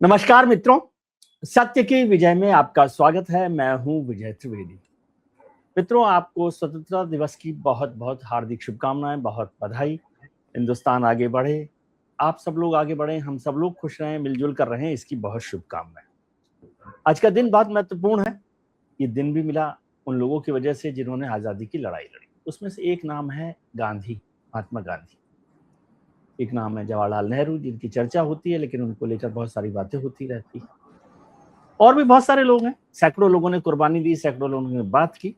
नमस्कार मित्रों, सत्य की विजय में आपका स्वागत है। मैं हूं विजय त्रिवेदी। मित्रों, आपको स्वतंत्रता दिवस की बहुत-बहुत हार्दिक शुभकामनाएं, बहुत बधाई। हिंदुस्तान आगे बढ़े, आप सब लोग आगे बढ़ें, हम सब लोग खुश रहें, मिलजुल कर रहें, इसकी बहुत शुभकामनाएं। आज का दिन बहुत महत्वपूर्ण है। ये दिन भी मिला उन लोगों की वजह से जिन्होंने आज़ादी की लड़ाई लड़ी। उसमें से एक नाम है गांधी, महात्मा गांधी। एक नाम है जवाहरलाल नेहरू, जिनकी चर्चा होती है लेकिन उनको लेकर बहुत सारी बातें होती रहती हैं। और भी बहुत सारे लोग हैं, सैकड़ों लोगों ने कुर्बानी दी, सैकड़ों लोगों ने बात की,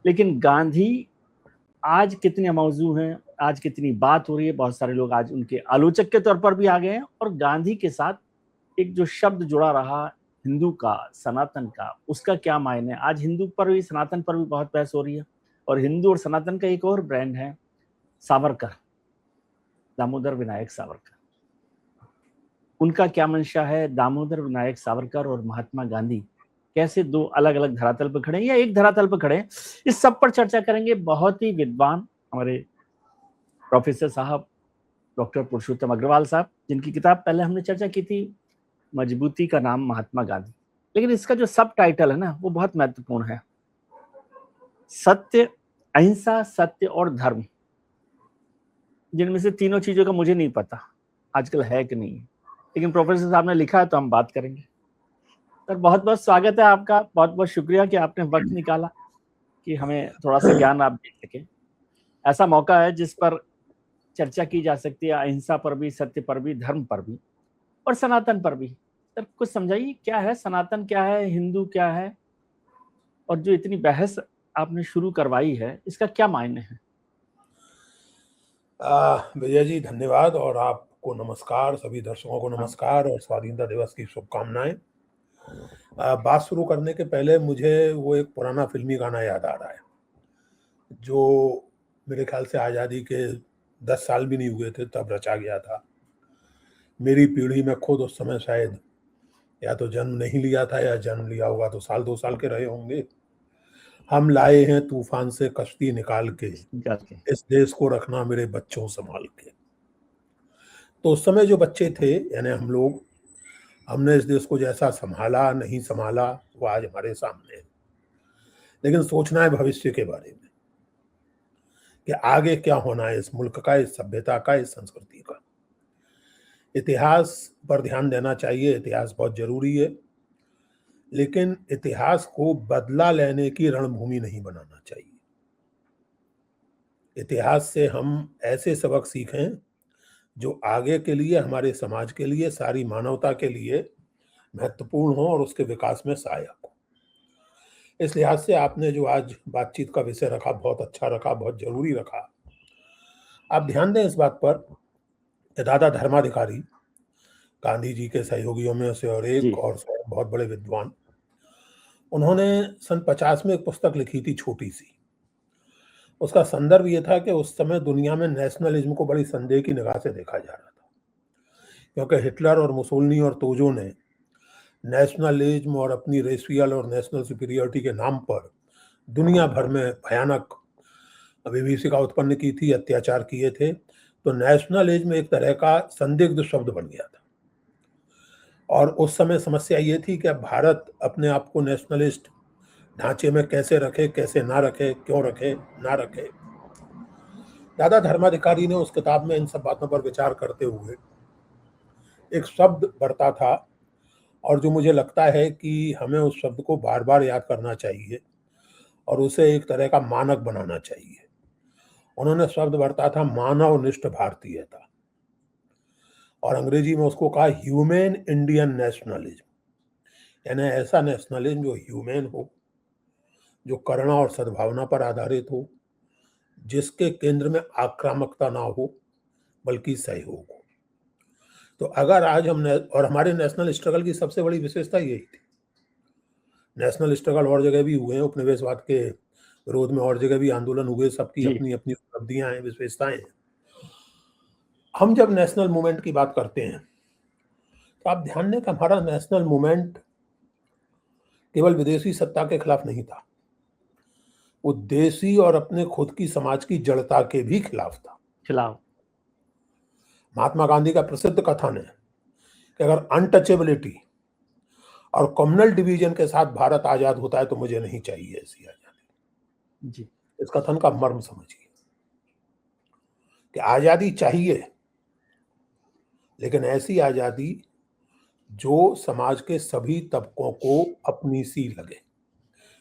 लेकिन गांधी आज कितने मौजू हैं, आज कितनी बात हो रही है। बहुत सारे लोग आज उनके आलोचक के तौर पर भी आ गए हैं। और गांधी के साथ एक जो शब्द जुड़ा रहा, हिंदू का, सनातन का, उसका क्या मायने। आज हिंदू पर भी, सनातन पर भी बहुत बहस हो रही है। और हिंदू और सनातन का एक और ब्रांड है सावरकर, दामोदर विनायक सावरकर। उनका क्या मंशा है, दामोदर विनायक सावरकर और महात्मा गांधी कैसे दो अलग अलग धरातल पर खड़े हैं या एक धरातल पर खड़े हैं, इस सब पर चर्चा करेंगे। बहुत ही विद्वान हमारे प्रोफेसर साहब, डॉक्टर पुरुषोत्तम अग्रवाल साहब, जिनकी किताब पहले हमने चर्चा की थी, मजबूती का नाम महात्मा गांधी। लेकिन इसका जो सब टाइटल है ना, वो बहुत महत्वपूर्ण है, सत्य, अहिंसा, सत्य और धर्म। जिनमें से तीनों चीजों का मुझे नहीं पता आजकल है कि नहीं, लेकिन प्रोफेसर साहब ने लिखा है तो हम बात करेंगे। सर, बहुत बहुत स्वागत है आपका। बहुत बहुत शुक्रिया कि आपने वक्त निकाला कि हमें थोड़ा सा ज्ञान आप दे सके। ऐसा मौका है जिस पर चर्चा की जा सकती है, अहिंसा पर भी, सत्य पर भी, धर्म पर भी और सनातन पर भी। सर, कुछ समझाइए, क्या है सनातन, क्या है हिंदू, क्या है, और जो इतनी बहस आपने शुरू करवाई है, इसका क्या मायने है। विजय जी धन्यवाद, और आपको नमस्कार, सभी दर्शकों को नमस्कार और स्वाधीनता दिवस की शुभकामनाएं। बात शुरू करने के पहले मुझे वो एक पुराना फिल्मी गाना याद आ रहा है जो मेरे ख्याल से आज़ादी के 10 साल भी नहीं हुए थे तब रचा गया था। मेरी पीढ़ी में खुद उस समय शायद या तो जन्म नहीं लिया था या जन्म लिया होगा तो साल 2 साल के रहे होंगे। हम लाए हैं तूफान से कश्ती निकाल के, इस देश को रखना मेरे बच्चों संभाल के। तो उस समय जो बच्चे थे यानी हम लोग, हमने इस देश को जैसा संभाला नहीं संभाला वो आज हमारे सामने है। लेकिन सोचना है भविष्य के बारे में कि आगे क्या होना है इस मुल्क का, इस सभ्यता का, इस संस्कृति का। इतिहास पर ध्यान देना चाहिए, इतिहास बहुत जरूरी है, लेकिन इतिहास को बदला लेने की रणभूमि नहीं बनाना चाहिए। इतिहास से हम ऐसे सबक सीखें जो आगे के लिए, हमारे समाज के लिए, सारी मानवता के लिए महत्वपूर्ण हो और उसके विकास में सहायक हो। इस लिहाज से आपने जो आज बातचीत का विषय रखा, बहुत अच्छा रखा, बहुत जरूरी रखा। आप ध्यान दें इस बात पर कि दादा धर्माधिकारी गांधी जी के सहयोगियों में से और एक, और बहुत बड़े विद्वान, उन्होंने सन 50 में एक पुस्तक लिखी थी छोटी सी। उसका संदर्भ ये था कि उस समय दुनिया में नेशनलिज्म को बड़ी संदेह की निगाह से देखा जा रहा था, क्योंकि हिटलर और मुसोलिनी और तोजो ने नेशनलिज्म और अपनी रेशियल और नेशनल सुपीरियरिटी के नाम पर दुनिया भर में भयानक विभीषिका उत्पन्न की थी, अत्याचार किए थे। तो नेशनलिज्म एक तरह का संदिग्ध शब्द बन गया था। और उस समय समस्या ये थी कि अब भारत अपने आप को नेशनलिस्ट ढांचे में कैसे रखे, कैसे ना रखे, क्यों रखे, ना रखे। दादा धर्माधिकारी ने उस किताब में इन सब बातों पर विचार करते हुए एक शब्द बरता था, और जो मुझे लगता है कि हमें उस शब्द को बार बार याद करना चाहिए और उसे एक तरह का मानक बनाना चाहिए। उन्होंने शब्द बरता था मानवनिष्ठ भारतीयता, और अंग्रेजी में उसको कहा ह्यूमन इंडियन नेशनलिज्म, यानी ऐसा नेशनलिज्म जो ह्यूमन हो, जो करुणा और सद्भावना पर आधारित हो, जिसके केंद्र में आक्रामकता ना हो बल्कि सहयोग हो। तो अगर आज और हमारे नेशनल स्ट्रगल की सबसे बड़ी विशेषता यही थी। नेशनल स्ट्रगल और जगह भी हुए हैं, उपनिवेशवाद के विरोध में और जगह भी आंदोलन हुए, सबकी अपनी अपनी उपलब्धियां हैं, विशेषताएं हैं। हम जब नेशनल मूवमेंट की बात करते हैं तो आप ध्यान दें कि हमारा नेशनल मूवमेंट केवल विदेशी सत्ता के खिलाफ नहीं था, वो देशी और अपने खुद की समाज की जड़ता के भी खिलाफ था। महात्मा गांधी का प्रसिद्ध कथन है कि अगर अनटचेबिलिटी और कम्युनल डिवीजन के साथ भारत आजाद होता है तो मुझे नहीं चाहिए ऐसी आजादी। जी इस कथन का मर्म समझिए कि आजादी चाहिए, लेकिन ऐसी आजादी जो समाज के सभी तबकों को अपनी सी लगे।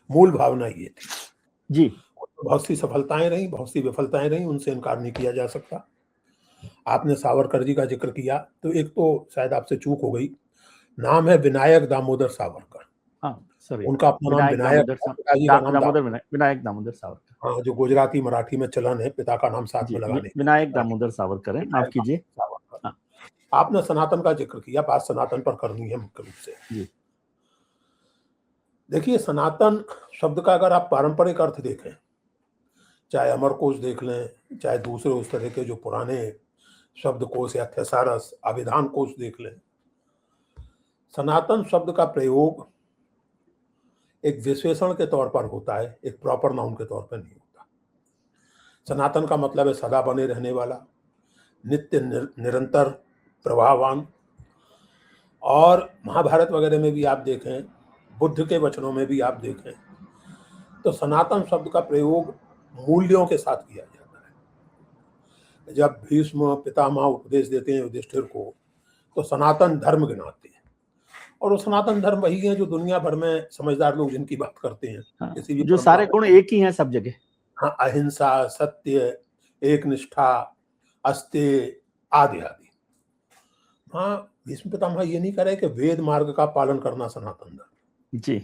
मूल भावना ये थी। जी बहुत सी सफलताएं रही, बहुत सी विफलताएं रही, उनसे इनकार नहीं किया जा सकता। आपने सावरकर जी का जिक्र किया तो एक तो शायद आपसे चूक हो गई, नाम है विनायक दामोदर सावरकर। हाँ सॉरी, उनका अपना नाम विनायक, पिताजी का नाम विनायक दामोदर सावरकर। हाँ, जो गुजराती मराठी में चलन है, पिता का नाम साथ में लगाने की। विनायक दामोदर सावरकर है, माफ कीजिए। सावरकर। हाँ। आपने सनातन का जिक्र किया, बात सनातन पर करनी है मुख्य रूप से। जी देखिए, सनातन शब्द का अगर आप पारंपरिक अर्थ देखें, चाहे अमरकोश देख लें, चाहे दूसरे उस तरह के जो पुराने शब्दकोश या थेसारस अभिधान कोश देख लें, सनातन शब्द का प्रयोग एक विशेषण के तौर पर होता है, एक प्रॉपर नाउन के तौर पर नहीं होता। सनातन का मतलब है सदा बने रहने वाला, नित्य निरंतर प्रवाहवान। और महाभारत वगैरह में भी आप देखें, बुद्ध के वचनों में भी आप देखें, तो सनातन शब्द का प्रयोग मूल्यों के साथ किया जाता है। जब भीष्म पितामह उपदेश देते हैं युधिष्ठिर को, तो सनातन धर्म गिनाते हैं, और वो सनातन धर्म वही है जो दुनिया भर में समझदार लोग जिनकी बात करते हैं। हाँ, किसी भी जो सारे गुण एक ही हैं सब जगह। हाँ, अहिंसा, सत्य, एक निष्ठा, अस्तेय आदि आदि। हाँ, भीष्म पितामह ये नहीं कह रहे कि वेद मार्ग का पालन करना सनातन धर्म। जी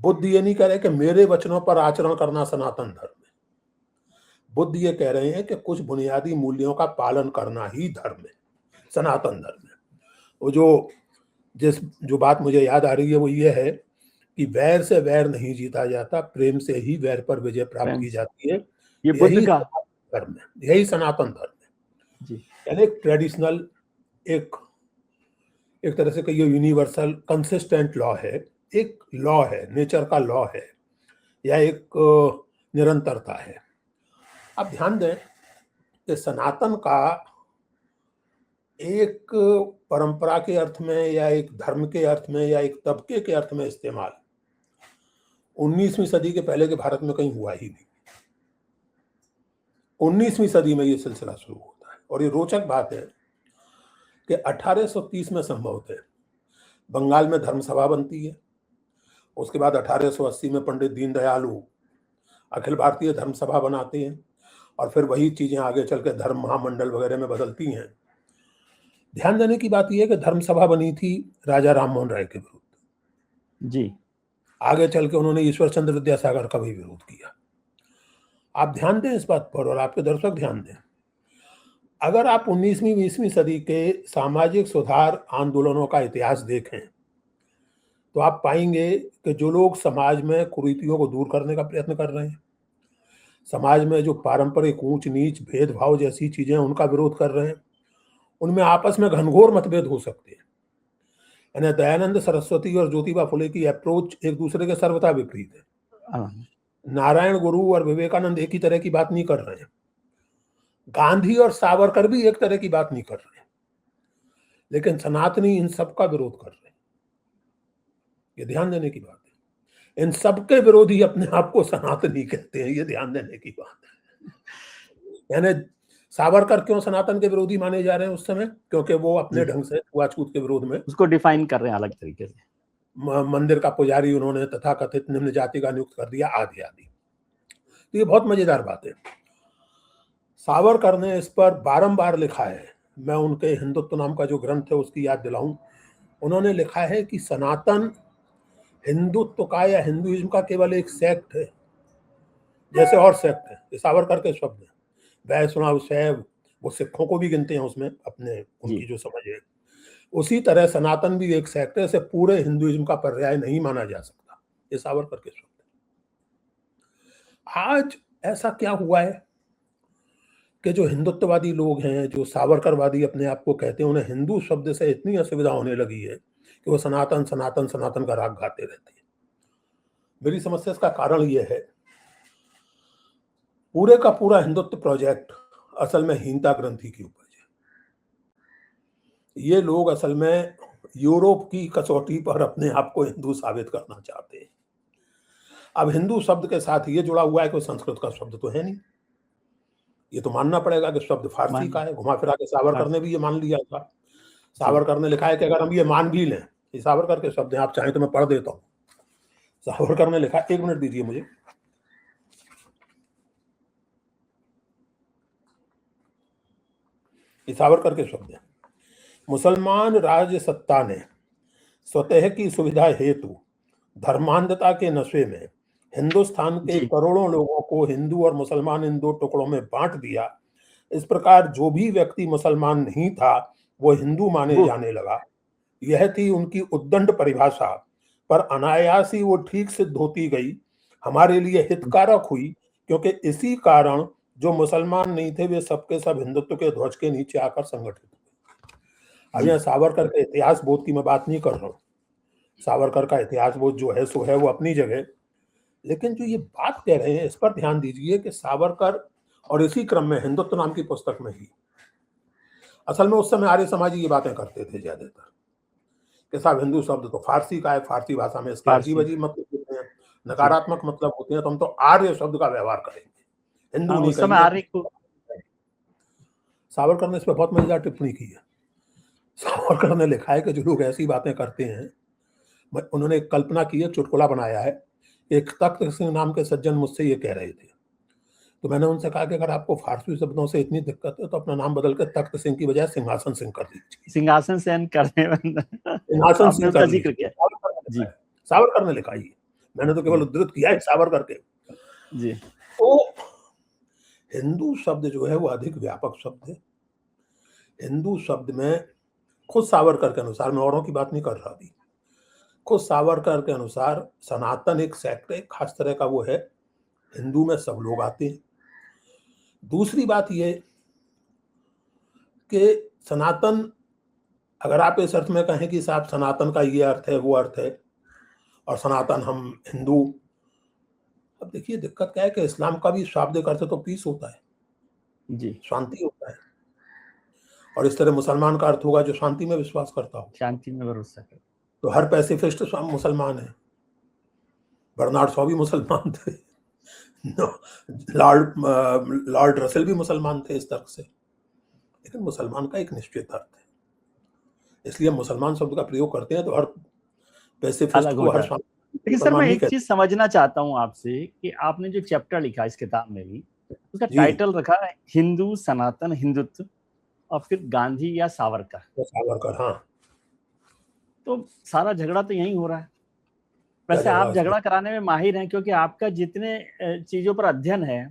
बुद्ध ये नहीं कह रहे कि मेरे वचनों पर आचरण करना सनातन धर्म है। बुद्ध ये कह रहे हैं कि कुछ बुनियादी मूल्यों का पालन करना ही धर्म है, सनातन धर्म है। वो जो बात मुझे याद आ रही है वो ये है कि वैर से वैर नहीं जीता जाता, प्रेम से ही वैर पर विजय प्राप्त की जाती है। ये बुद्ध का धर्म है, यही सनातन धर्म है। जी यानी एक ट्रेडिशनल, एक तरह से कहिए यूनिवर्सल कंसिस्टेंट लॉ है, एक लॉ है, नेचर का लॉ है, या एक निरंतरता है। आप ध्यान दें कि सनातन का एक परंपरा के अर्थ में, या एक धर्म के अर्थ में, या एक तबके के अर्थ में इस्तेमाल 19वीं सदी के पहले के भारत में कहीं हुआ ही नहीं। 19वीं सदी में ये सिलसिला शुरू होता है। और ये रोचक बात है कि 1830 में संभवतः बंगाल में धर्म सभा बनती है। उसके बाद 1880 में पंडित दीनदयाल अखिल भारतीय धर्म सभा बनाते हैं, और फिर वही चीजें आगे चल के धर्म महामंडल वगैरह में बदलती हैं। ध्यान देने की बात यह है कि धर्म सभा बनी थी राजा राम मोहन राय के विरुद्ध। जी आगे चल के उन्होंने ईश्वर चंद्र विद्यासागर का भी विरोध किया। आप ध्यान दें इस बात पर, और आपके दर्शक ध्यान दें, अगर आप 19वीं 20वीं सदी के सामाजिक सुधार आंदोलनों का इतिहास देखें, तो आप पाएंगे कि जो लोग समाज में कुरीतियों को दूर करने का प्रयत्न कर रहे हैं, समाज में जो पारंपरिक ऊंच नीच भेदभाव जैसी चीजें उनका विरोध कर रहे हैं, उनमें आपस में घनघोर मतभेद हो सकते हैं। यानी दयानंद सरस्वती और ज्योतिबा फुले की अप्रोच एक दूसरे के सर्वथा विपरीत है। नारायण गुरु और विवेकानंद एक ही तरह की बात नहीं कर रहे हैं। गांधी और सावरकर भी एक तरह की बात नहीं कर रहे हैं, लेकिन सनातनी इन सब का विरोध कर रहे हैं। ये ध्यान देने की बात है। इन सबके विरोधी अपने आप को सनातनी कहते हैं, ये ध्यान देने की बात है। यानी सावरकर क्यों सनातन के विरोधी माने जा रहे हैं उस समय? क्योंकि वो अपने ढंग से छुआछूत के विरोध में उसको डिफाइन कर रहे हैं अलग तरीके से। मंदिर का पुजारी उन्होंने तथाकथित निम्न जाति का नियुक्त कर दिया, आदि आदि। तो ये बहुत मजेदार बात है। सावरकर ने इस पर बारंबार लिखा है। मैं उनके हिंदुत्व नाम का जो ग्रंथ है उसकी याद दिलाऊं। उन्होंने लिखा है कि सनातन हिंदुत्व का या हिंदुइज्म का केवल एक सेक्ट है, जैसे और सेक्ट है। ये सावरकर के शब्द हैं। वैष्णव, शैव, वो सिखों को भी गिनते हैं उसमें, अपने उनकी जो समझ है। उसी तरह सनातन भी एक सेक्ट है, से पूरे हिंदुइज्म का पर्याय नहीं माना जा सकता। ये सावरकर के शब्द है। आज ऐसा क्या हुआ है कि जो हिंदुत्ववादी लोग हैं, जो सावरकरवादी अपने आप को कहते हैं, उन्हें हिंदू शब्द से इतनी असुविधा होने लगी है कि वो सनातन सनातन सनातन का राग गाते रहते हैं। मेरी समझ से इसका कारण यह है, पूरे का पूरा हिंदुत्व प्रोजेक्ट असल में हीनता ग्रंथि की उपज है। ये लोग असल में यूरोप की कसौटी पर अपने आप को हिंदू साबित करना चाहते हैं। अब हिंदू शब्द के साथ ये जुड़ा हुआ है कि संस्कृत का शब्द तो है नहीं। ये तो मानना पड़ेगा कि शब्द फारसी का मान है। घुमा-फिरा के सावरकर ने फारसी भी ये मान लिया था। जी, सावरकर ने लिखा है कि अगर हम ये मान भी लें, ये सावरकर के शब्द हैं, आप चाहें तो मैं पढ़ देता हूँ। सावरकर ने लिखा, 1 मिनट दीजिए मुझे। ये सावरकर के शब्द हैं। मुसलमान राज्य सत्ता ने स्वतः की सुविधा हेतु धर्मांधता के नशे में हिंदुस्तान के जी, करोड़ों लोगों को हिंदू और मुसलमान इन 2 टुकड़ों में बाँट दिया। इस प्रकार जो भी व्यक्ति मुसलमान नहीं था, वो हिंदू माने वो जाने लगा। यह थी उनकी उद्दंड परिभाषा, पर अनायास ही वो ठीक सिद्ध होती गई। हमारे लिए हितकारक हुई, क्योंकि इसी कारण जो मुसलमान नहीं थे, वे सबके सब हिंदुत्व के ध्वज के नीचे आकर संगठित हुए। अब जी, यहाँ सावरकर के इतिहास बोध की मैं बात नहीं कर रहा हूँ। सावरकर का इतिहास बोध जो है सो है वो अपनी जगह। लेकिन जो ये बात कह रहे हैं इस पर ध्यान दीजिए कि सावरकर और इसी क्रम में हिंदुत्व नाम की पुस्तक में ही असल में उस समय आर्य समाजी ये बातें करते थे ज्यादातर कि साहब हिंदू शब्द तो फारसी का है, फारसी भाषा में इसके अजीब फारसी अजीब मतलब होते हैं, जी। नकारात्मक मतलब होते हैं, तो हम तो आर्य शब्द का व्यवहार करेंगे, हिंदू हाँ, नहीं उस समय कहेंगे। आर्य को सावरकर ने इस पर बहुत मजेदार टिप्पणी की है। सावरकर ने लिखा है कि जो लोग ऐसी बातें करते हैं, उन्होंने एक कल्पना की है, चुटकुला बनाया है। एक तख्त सिंह नाम के सज्जन मुझसे ये कह रहे थे, तो मैंने उनसे कहा कि अगर आपको फारसी शब्दों से इतनी दिक्कत है तो अपना नाम बदल कर तख्त सिंह की बजाय सिंहासन सिंह कर दीजिए। सिंहासन शयन करने में सिंहासन आपने सिंह कर उसका ज़िक्र लीजिए, किया। सावरकर ने लिखा जी, है। सावरकर ने लिखा ये, मैंने तो केवल जी, उद्धृत किया है सावरकर के। जी, तो हिंदू शब्द जो है वो अधिक व्यापक शब्द है। हिंदू शब्द में खुद सावरकर के अनुसार, मैं औरों की बात नहीं कर रहा अभी, खुद सावरकर के अनुसार सनातन एक सेक्ट है, खास तरह का वो है, हिंदू में सब लोग आते हैं। दूसरी बात ये कि सनातन, अगर आप इस अर्थ में कहें कि साहब सनातन का ये अर्थ है, वो अर्थ है, और सनातन हम हिंदू, अब देखिए दिक्कत क्या है कि इस्लाम का भी शाब्दिक अर्थ तो पीस होता है, जी, शांति होता है, और इस तरह मुसलमान का अर्थ होगा जो शांति में विश्वास करता हो। शांति में भरोसा करें। तो हर पैसिफिस्ट मुसलमान है, बर्नार्ड शॉ भी मुसलमान थे, लॉर्ड रसेल भी मुसलमान थे इस तर्क से। लेकिन मुसलमान का एक निश्चित अर्थ है, इसलिए हम मुसलमान शब्द का प्रयोग करते हैं, तो हर पैसिफिस्ट अलग हो को, हर जाता है। लेकिन सर मुसलमान मैं नहीं एक कहते। चीज़ समझना चाहता हूँ आपसे कि आपने जो चैप्टर लिखा इस किताब में भी, उसका जी, टाइटल रखा है हिंदू, सनातन, हिंदुत्व और फिर गांधी या सावरकर। सावरकर, हाँ। तो सारा झगड़ा तो यहीं हो रहा है। क्या वैसे झगड़ा आप इसमें? झगड़ा कराने में माहिर हैं क्योंकि आपका जितने चीज़ों पर अध्ययन है,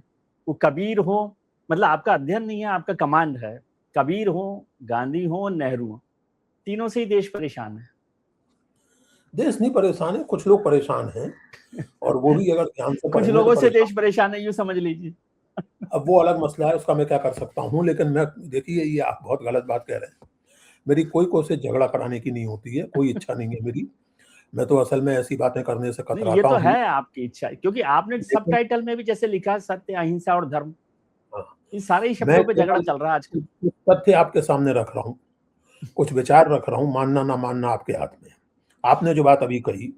वो कबीर हो, मतलब आपका अध्ययन नहीं है, आपका कमांड है। कबीर हो, गांधी हो, नेहरू हो, तीनों से ही देश परेशान है। देश नहीं परेशान है, कुछ लोग परेशान हैं, और वो भी अगर ध्यान से कुछ पढ़ेंगे तो लोगों से परेशान। देश परेशान है, यूँ समझ लीजिए। अब वो अलग मसला है, उसका मैं क्या कर सकता हूँ, लेकिन मैं, देखिए ये आप बहुत गलत बात कह रहे हैं। मेरी कोई कोशिश झगड़ा कराने की नहीं होती है, कोई इच्छा नहीं है मेरी। मैं तो असल में ऐसी बातें करने से नहीं, ये कतराता तो हूँ। है आपकी इच्छा क्योंकि आपने लेकिन सबटाइटल में भी जैसे लिखा है सत्य, अहिंसा और धर्म। हाँ, इन सारे ही मैं शब्दों पे झगड़ा केवल चल रहा है आजकल। कुछ तथ्य आपके सामने रख रहा हूँ, कुछ विचार रख रहा हूँ, मानना ना मानना आपके हाथ में है। आपने जो बात अभी कही,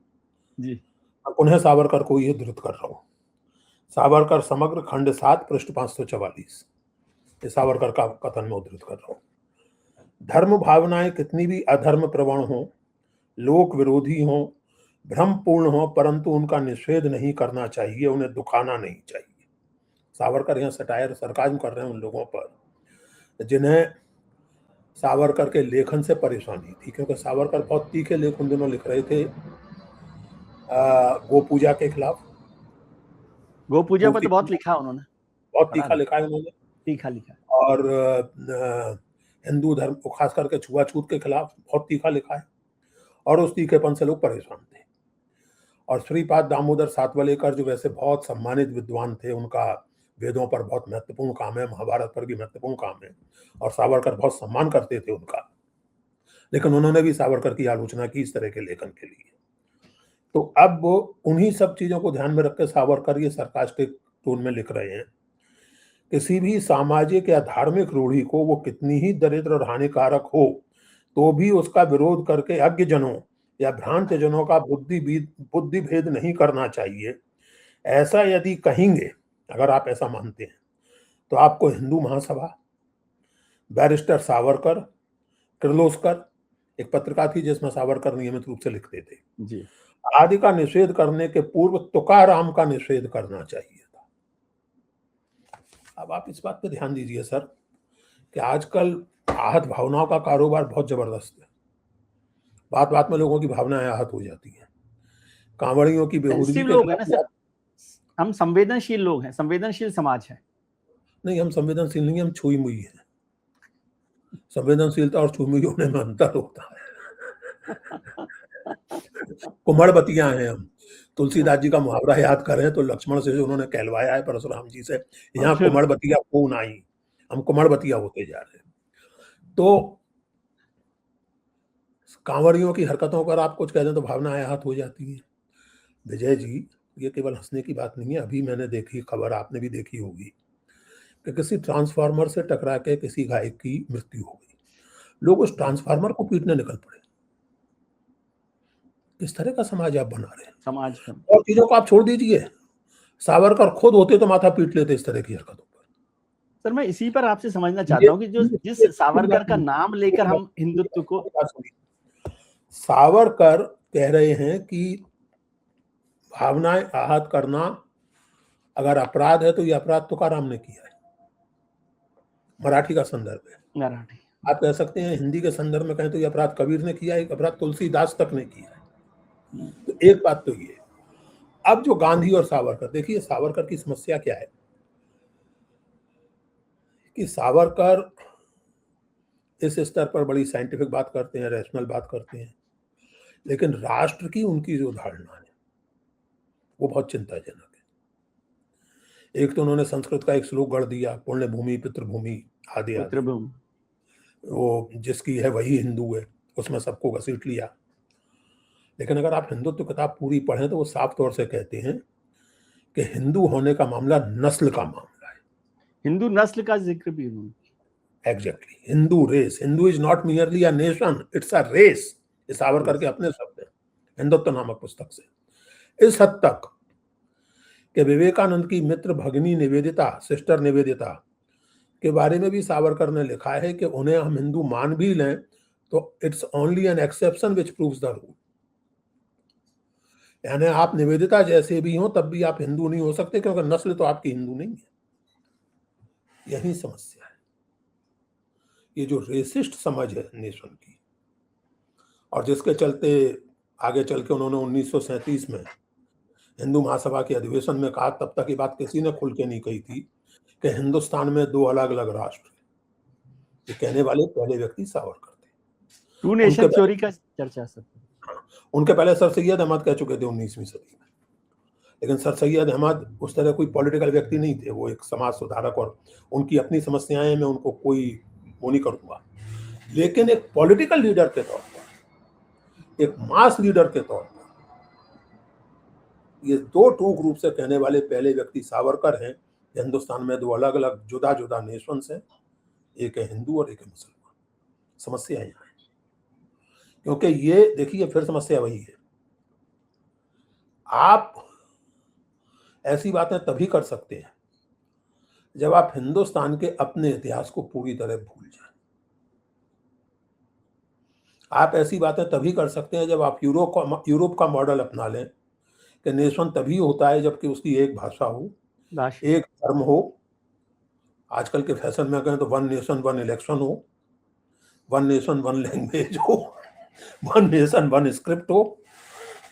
जी, मैं पुनः सावरकर को ये धृत कर रहा हूँ। सावरकर समग्र खंड 7 पृष्ठ 544, ये सावरकर का कथन में उद्धृत कर रहा हूँ। धर्म भावनाएं कितनी भी अधर्म प्रवण हो, लोक विरोधी हो, भ्रमपूर्ण हो, परंतु उनका निषेध नहीं करना चाहिए, उन्हें दुखाना नहीं चाहिए। सावरकर यहाँ सटायर सरकाज़्म कर रहे हैं उन लोगों पर जिन्हें सावरकर के लेखन से परेशानी थी, क्योंकि सावरकर बहुत तीखे लेख उन दिनों लिख रहे थे गो पूजा के खिलाफ। गो पूजा पर मूर्ति तो बहुत लिखा उन्होंने, बहुत पढ़ा तीखा है, लिखा है उन्होंने। तीखा लिखा है। और हिंदू धर्म को खास करके छुआछूत के खिलाफ बहुत तीखा लिखा है, और उस तीखेपन से लोग परेशान थे। और श्रीपाद दामोदर सातवलेकर जो वैसे बहुत सम्मानित विद्वान थे, उनका वेदों पर बहुत महत्वपूर्ण काम है, महाभारत पर भी महत्वपूर्ण काम है, और सावरकर बहुत सम्मान करते थे उनका, लेकिन उन्होंने भी सावरकर की आलोचना की इस तरह के लेखन के लिए। तो अब उन्हीं सब चीजों को ध्यान में रख के सावरकर ये सरकास्टिक टोन में लिख रहे हैं, किसी भी सामाजिक या धार्मिक रूढ़ी को, वो कितनी ही दरिद्र और हानिकारक हो, तो भी उसका विरोध करके अज्ञजनों या भ्रांत जनों का बुद्धि भेद नहीं करना चाहिए। ऐसा यदि कहेंगे, अगर आप ऐसा मानते हैं, तो आपको हिंदू महासभा, बैरिस्टर सावरकर, किर्लोस्कर, एक पत्रिका थी जिसमें सावरकर नियमित रूप से लिखते थे, जी। आदि का निषेध करने के पूर्व तुकाराम का निषेध करना चाहिए था। अब आप इस बात पे ध्यान दीजिए सर कि आजकल आहत भावनाओं का कारोबार बहुत जबरदस्त है। बात बात में लोगों की भावनाएं आहत हो जाती हैं। कांवड़ियों की बेहूदगी सेंसिटिव के लोग हैं ना खिलाफ सर, हम संवेदनशील लोग हैं, संवेदनशील समाज है। नहीं, हम संवेदनशील नहीं, हम छुई मुई हैं। संवेदनशीलता और छुई मुई होने में अंतर होता है। कुमड़बतियां हैं हम। तुलसीदास जी का मुहावरा याद करें तो लक्ष्मण से जो उन्होंने कहलवाया है परशुराम जी से, यहाँ अच्छा। कुमड़बतिया खून आई, हम कुमड़बतिया होते जा रहे हैं। तो कांवड़ियों की हरकतों पर आप कुछ कह दें तो भावनाएं आहत हो जाती हैं। विजय जी, ये केवल हंसने की बात नहीं है। अभी मैंने देखी खबर, आपने भी देखी होगी, कि किसी ट्रांसफार्मर से टकरा के किसी गाय की मृत्यु हो गई। लोग उस ट्रांसफार्मर को पीटने निकल पड़े। किस तरह का समाज आप बना रहे हैं? समाज का और चीजों को आप छोड़ दीजिए, सावरकर खुद होते तो माथा पीट लेते इस तरह की हरकतों पर। सर, मैं इसी पर आपसे समझना ये चाहता हूँ कि जो जिस सावरकर का नाम लेकर हम हिंदुत्व को, सावरकर कह रहे हैं कि भावनाएं आहत करना अगर अपराध है तो ये अपराध तुकाराम ने किया है। मराठी का संदर्भ है। मराठी, आप कह सकते हैं हिंदी के संदर्भ में कहें तो ये अपराध कबीर ने किया है, एक अपराध तुलसीदास तक ने किया है। तो एक बात तो ये। अब जो गांधी और सावरकर, देखिए सावरकर की समस्या क्या है कि सावरकर इस स्तर पर बड़ी साइंटिफिक बात करते हैं, रैशनल बात करते हैं, लेकिन राष्ट्र की उनकी जो धारणा है वो बहुत चिंताजनक है। एक तो उन्होंने संस्कृत का एक श्लोक गढ़ दिया, पुण्य भूमि पितृभूमि आदि आदि, पितृभूमि, वो जिसकी है वही हिंदू है, उसमें सबको घसीट लिया। लेकिन अगर आप हिंदुत्व किताब पूरी पढ़ें तो वो साफ तौर से कहते हैं कि हिंदू होने का मामला नस्ल का मामला है। हिंदू नस्ल का जिक्र भी उन्होंने। Exactly, Hindu race, Hindu is not merely a nation, it's a race. ये सावरकर के अपने शब्द हैं हिंदुत्व नामक पुस्तक से। इस हद तक कि विवेकानंद की मित्र भगिनी निवेदिता, सिस्टर निवेदिता के बारे में भी सावरकर ने लिखा है कि उन्हें हम हिंदू मान भी लें तो it's only an exception which proves the rule. यानी आप निवेदिता जैसे भी हो तब भी आप हिंदू नहीं हो सकते, क्योंकि नस्ल तो आपकी हिंदू नहीं है। यही समस्या है, ये जो रेसिस्ट समझ है नेशन की, और जिसके चलते आगे चल के उन्होंने 1937 में हिंदू महासभा के अधिवेशन में कहा, तब तक ये बात किसी ने खुल के नहीं कही थी कि हिंदुस्तान में दो अलग अलग राष्ट्र। ये कहने वाले पहले व्यक्ति सावरकर थे। टू नेशन थ्योरी का चर्चा सर, उनके पहले सर सैयद अहमद कह चुके थे 19वीं सदी में। लेकिन सर सैयद अहमद उस तरह कोई पॉलिटिकल व्यक्ति नहीं थे, वो एक समाज सुधारक, और उनकी अपनी समस्याएं, मैं उनको कोई वो नहीं करूंगा। लेकिन एक पॉलिटिकल लीडर के तौर पर, एक मास लीडर के तौर पर, ये दो ट्रू ग्रुप से कहने वाले पहले व्यक्ति सावरकर हैं। हिंदुस्तान में दो अलग अलग जुदा जुदा नेशंस हैं, एक है हिंदू और एक है मुसलमान। समस्या यहाँ है, क्योंकि ये देखिए फिर समस्या वही है। आप ऐसी बातें तभी कर सकते हैं जब आप हिंदुस्तान के अपने इतिहास को पूरी तरह भूल जाएं। आप ऐसी बातें तभी कर सकते हैं जब आप यूरोप का मॉडल अपना लें कि नेशन तभी होता है जबकि उसकी एक भाषा हो, एक धर्म हो, आजकल के फैशन में कहें तो वन नेशन वन इलेक्शन हो, वन नेशन वन लैंग्वेज हो, वन नेशन वन स्क्रिप्ट हो।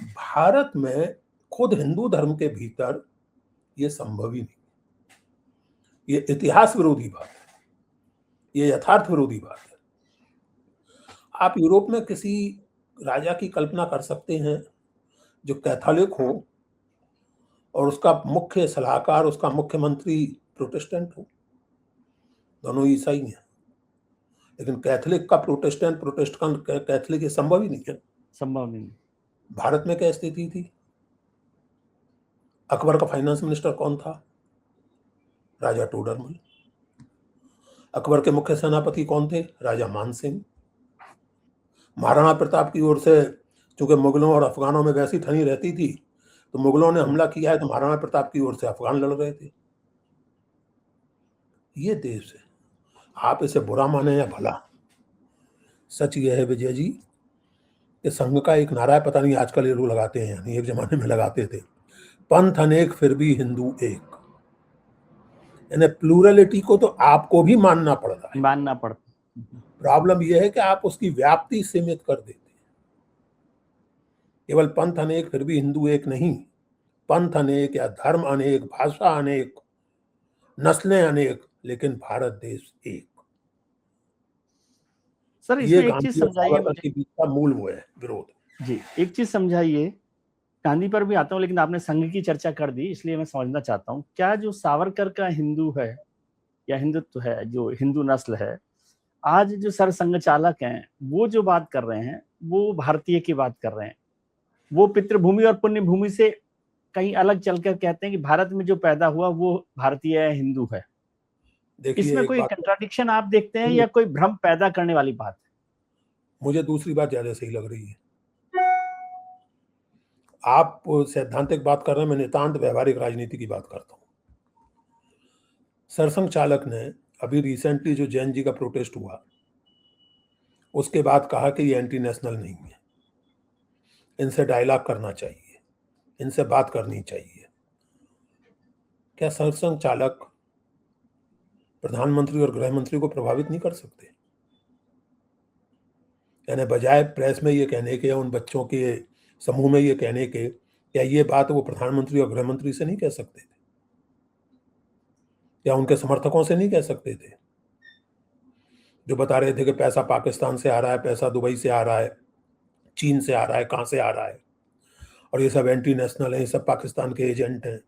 भारत में खुद हिंदू धर्म के भीतर ये संभव ही नहीं। ये इतिहास विरोधी बात है, ये यथार्थ विरोधी बात है। आप यूरोप में किसी राजा की कल्पना कर सकते हैं जो कैथोलिक हो और उसका मुख्य सलाहकार, उसका मुख्यमंत्री प्रोटेस्टेंट हो, दोनों ईसाई हैं। लेकिन कैथोलिक का प्रोटेस्टेंट, प्रोटेस्टेंट कैथोलिक, ये संभव ही नहीं है, संभव नहीं। भारत में क्या स्थिति थी? अकबर का फाइनेंस मिनिस्टर कौन था? राजा टोडरमल। अकबर के मुख्य सेनापति कौन थे? राजा मानसिंह। महाराणा प्रताप की ओर से, चूंकि मुगलों और अफगानों में वैसी ठनी रहती थी, तो मुगलों ने हमला किया है, तो महाराणा प्रताप की ओर से अफगान लड़ रहे थे। ये देश है। आप इसे बुरा माने या भला, सच ये है विजय जी कि संघ का एक नारा है, पता नहीं आजकल ये लोग लगाते हैं, यानी एक जमाने में लगाते थे, पंथ अनेक फिर भी हिंदू एक। यानी प्लूरलिटी को तो आपको भी मानना पड़ रहा है, मानना पड़ता। प्रॉब्लम यह है कि आप उसकी व्याप्ति सीमित कर देते हैं। केवल पंथ अनेक फिर भी हिंदू एक नहीं, पंथ अनेक या धर्म अनेक, भाषा अनेक, नस्लें अनेक, लेकिन भारत देश एक। सर ये इसमें एक चीज गांधी और समझाइए सावरकर मुझे के बीच का मूल वो है विरोध। जी, एक चीज समझाइए। गांधी पर भी आता हूँ, लेकिन आपने संघ की चर्चा कर दी, इसलिए मैं समझना चाहता हूँ, क्या जो सावरकर का हिंदू है या हिंदुत्व है, जो हिंदू नस्ल है, आज जो सर संघ चालक हैं वो जो बात कर रहे हैं वो भारतीय की बात कर रहे हैं, वो पितृभूमि और पुण्य भूमि से कहीं अलग चलकर कहते हैं कि भारत में जो पैदा हुआ वो भारतीय है, हिंदू है। देखिए इसमें एक कोई बात, कंट्राडिक्शन आप देखते हैं या कोई भ्रम पैदा करने वाली बात है? मुझे दूसरी बात ज्यादा सही लग रही है। आप सैद्धांतिक बात कर रहे हैं, मैं नितांत व्यवहारिक राजनीति की बात करता हूँ। सरसंघ चालक ने अभी रिसेंटली जो जैन जी का प्रोटेस्ट हुआ, उसके बाद कहा कि ये एंटी नेशनल नहीं है, इनसे डायलॉग करना चाहिए, इनसे बात करनी चाहिए। क्या सरसंघ चालक प्रधानमंत्री और गृह मंत्री को प्रभावित नहीं कर सकते? यानी बजाय प्रेस में ये कहने के या उन बच्चों के समूह में ये कहने के, क्या ये बात वो प्रधानमंत्री और गृह मंत्री से नहीं कह सकते थे? या उनके समर्थकों से नहीं कह सकते थे, जो बता रहे थे कि पैसा पाकिस्तान से आ रहा है, पैसा दुबई से आ रहा है, चीन से आ रहा है, कहां से आ रहा है, और ये सब एंटी नेशनल है, ये सब पाकिस्तान के एजेंट हैं।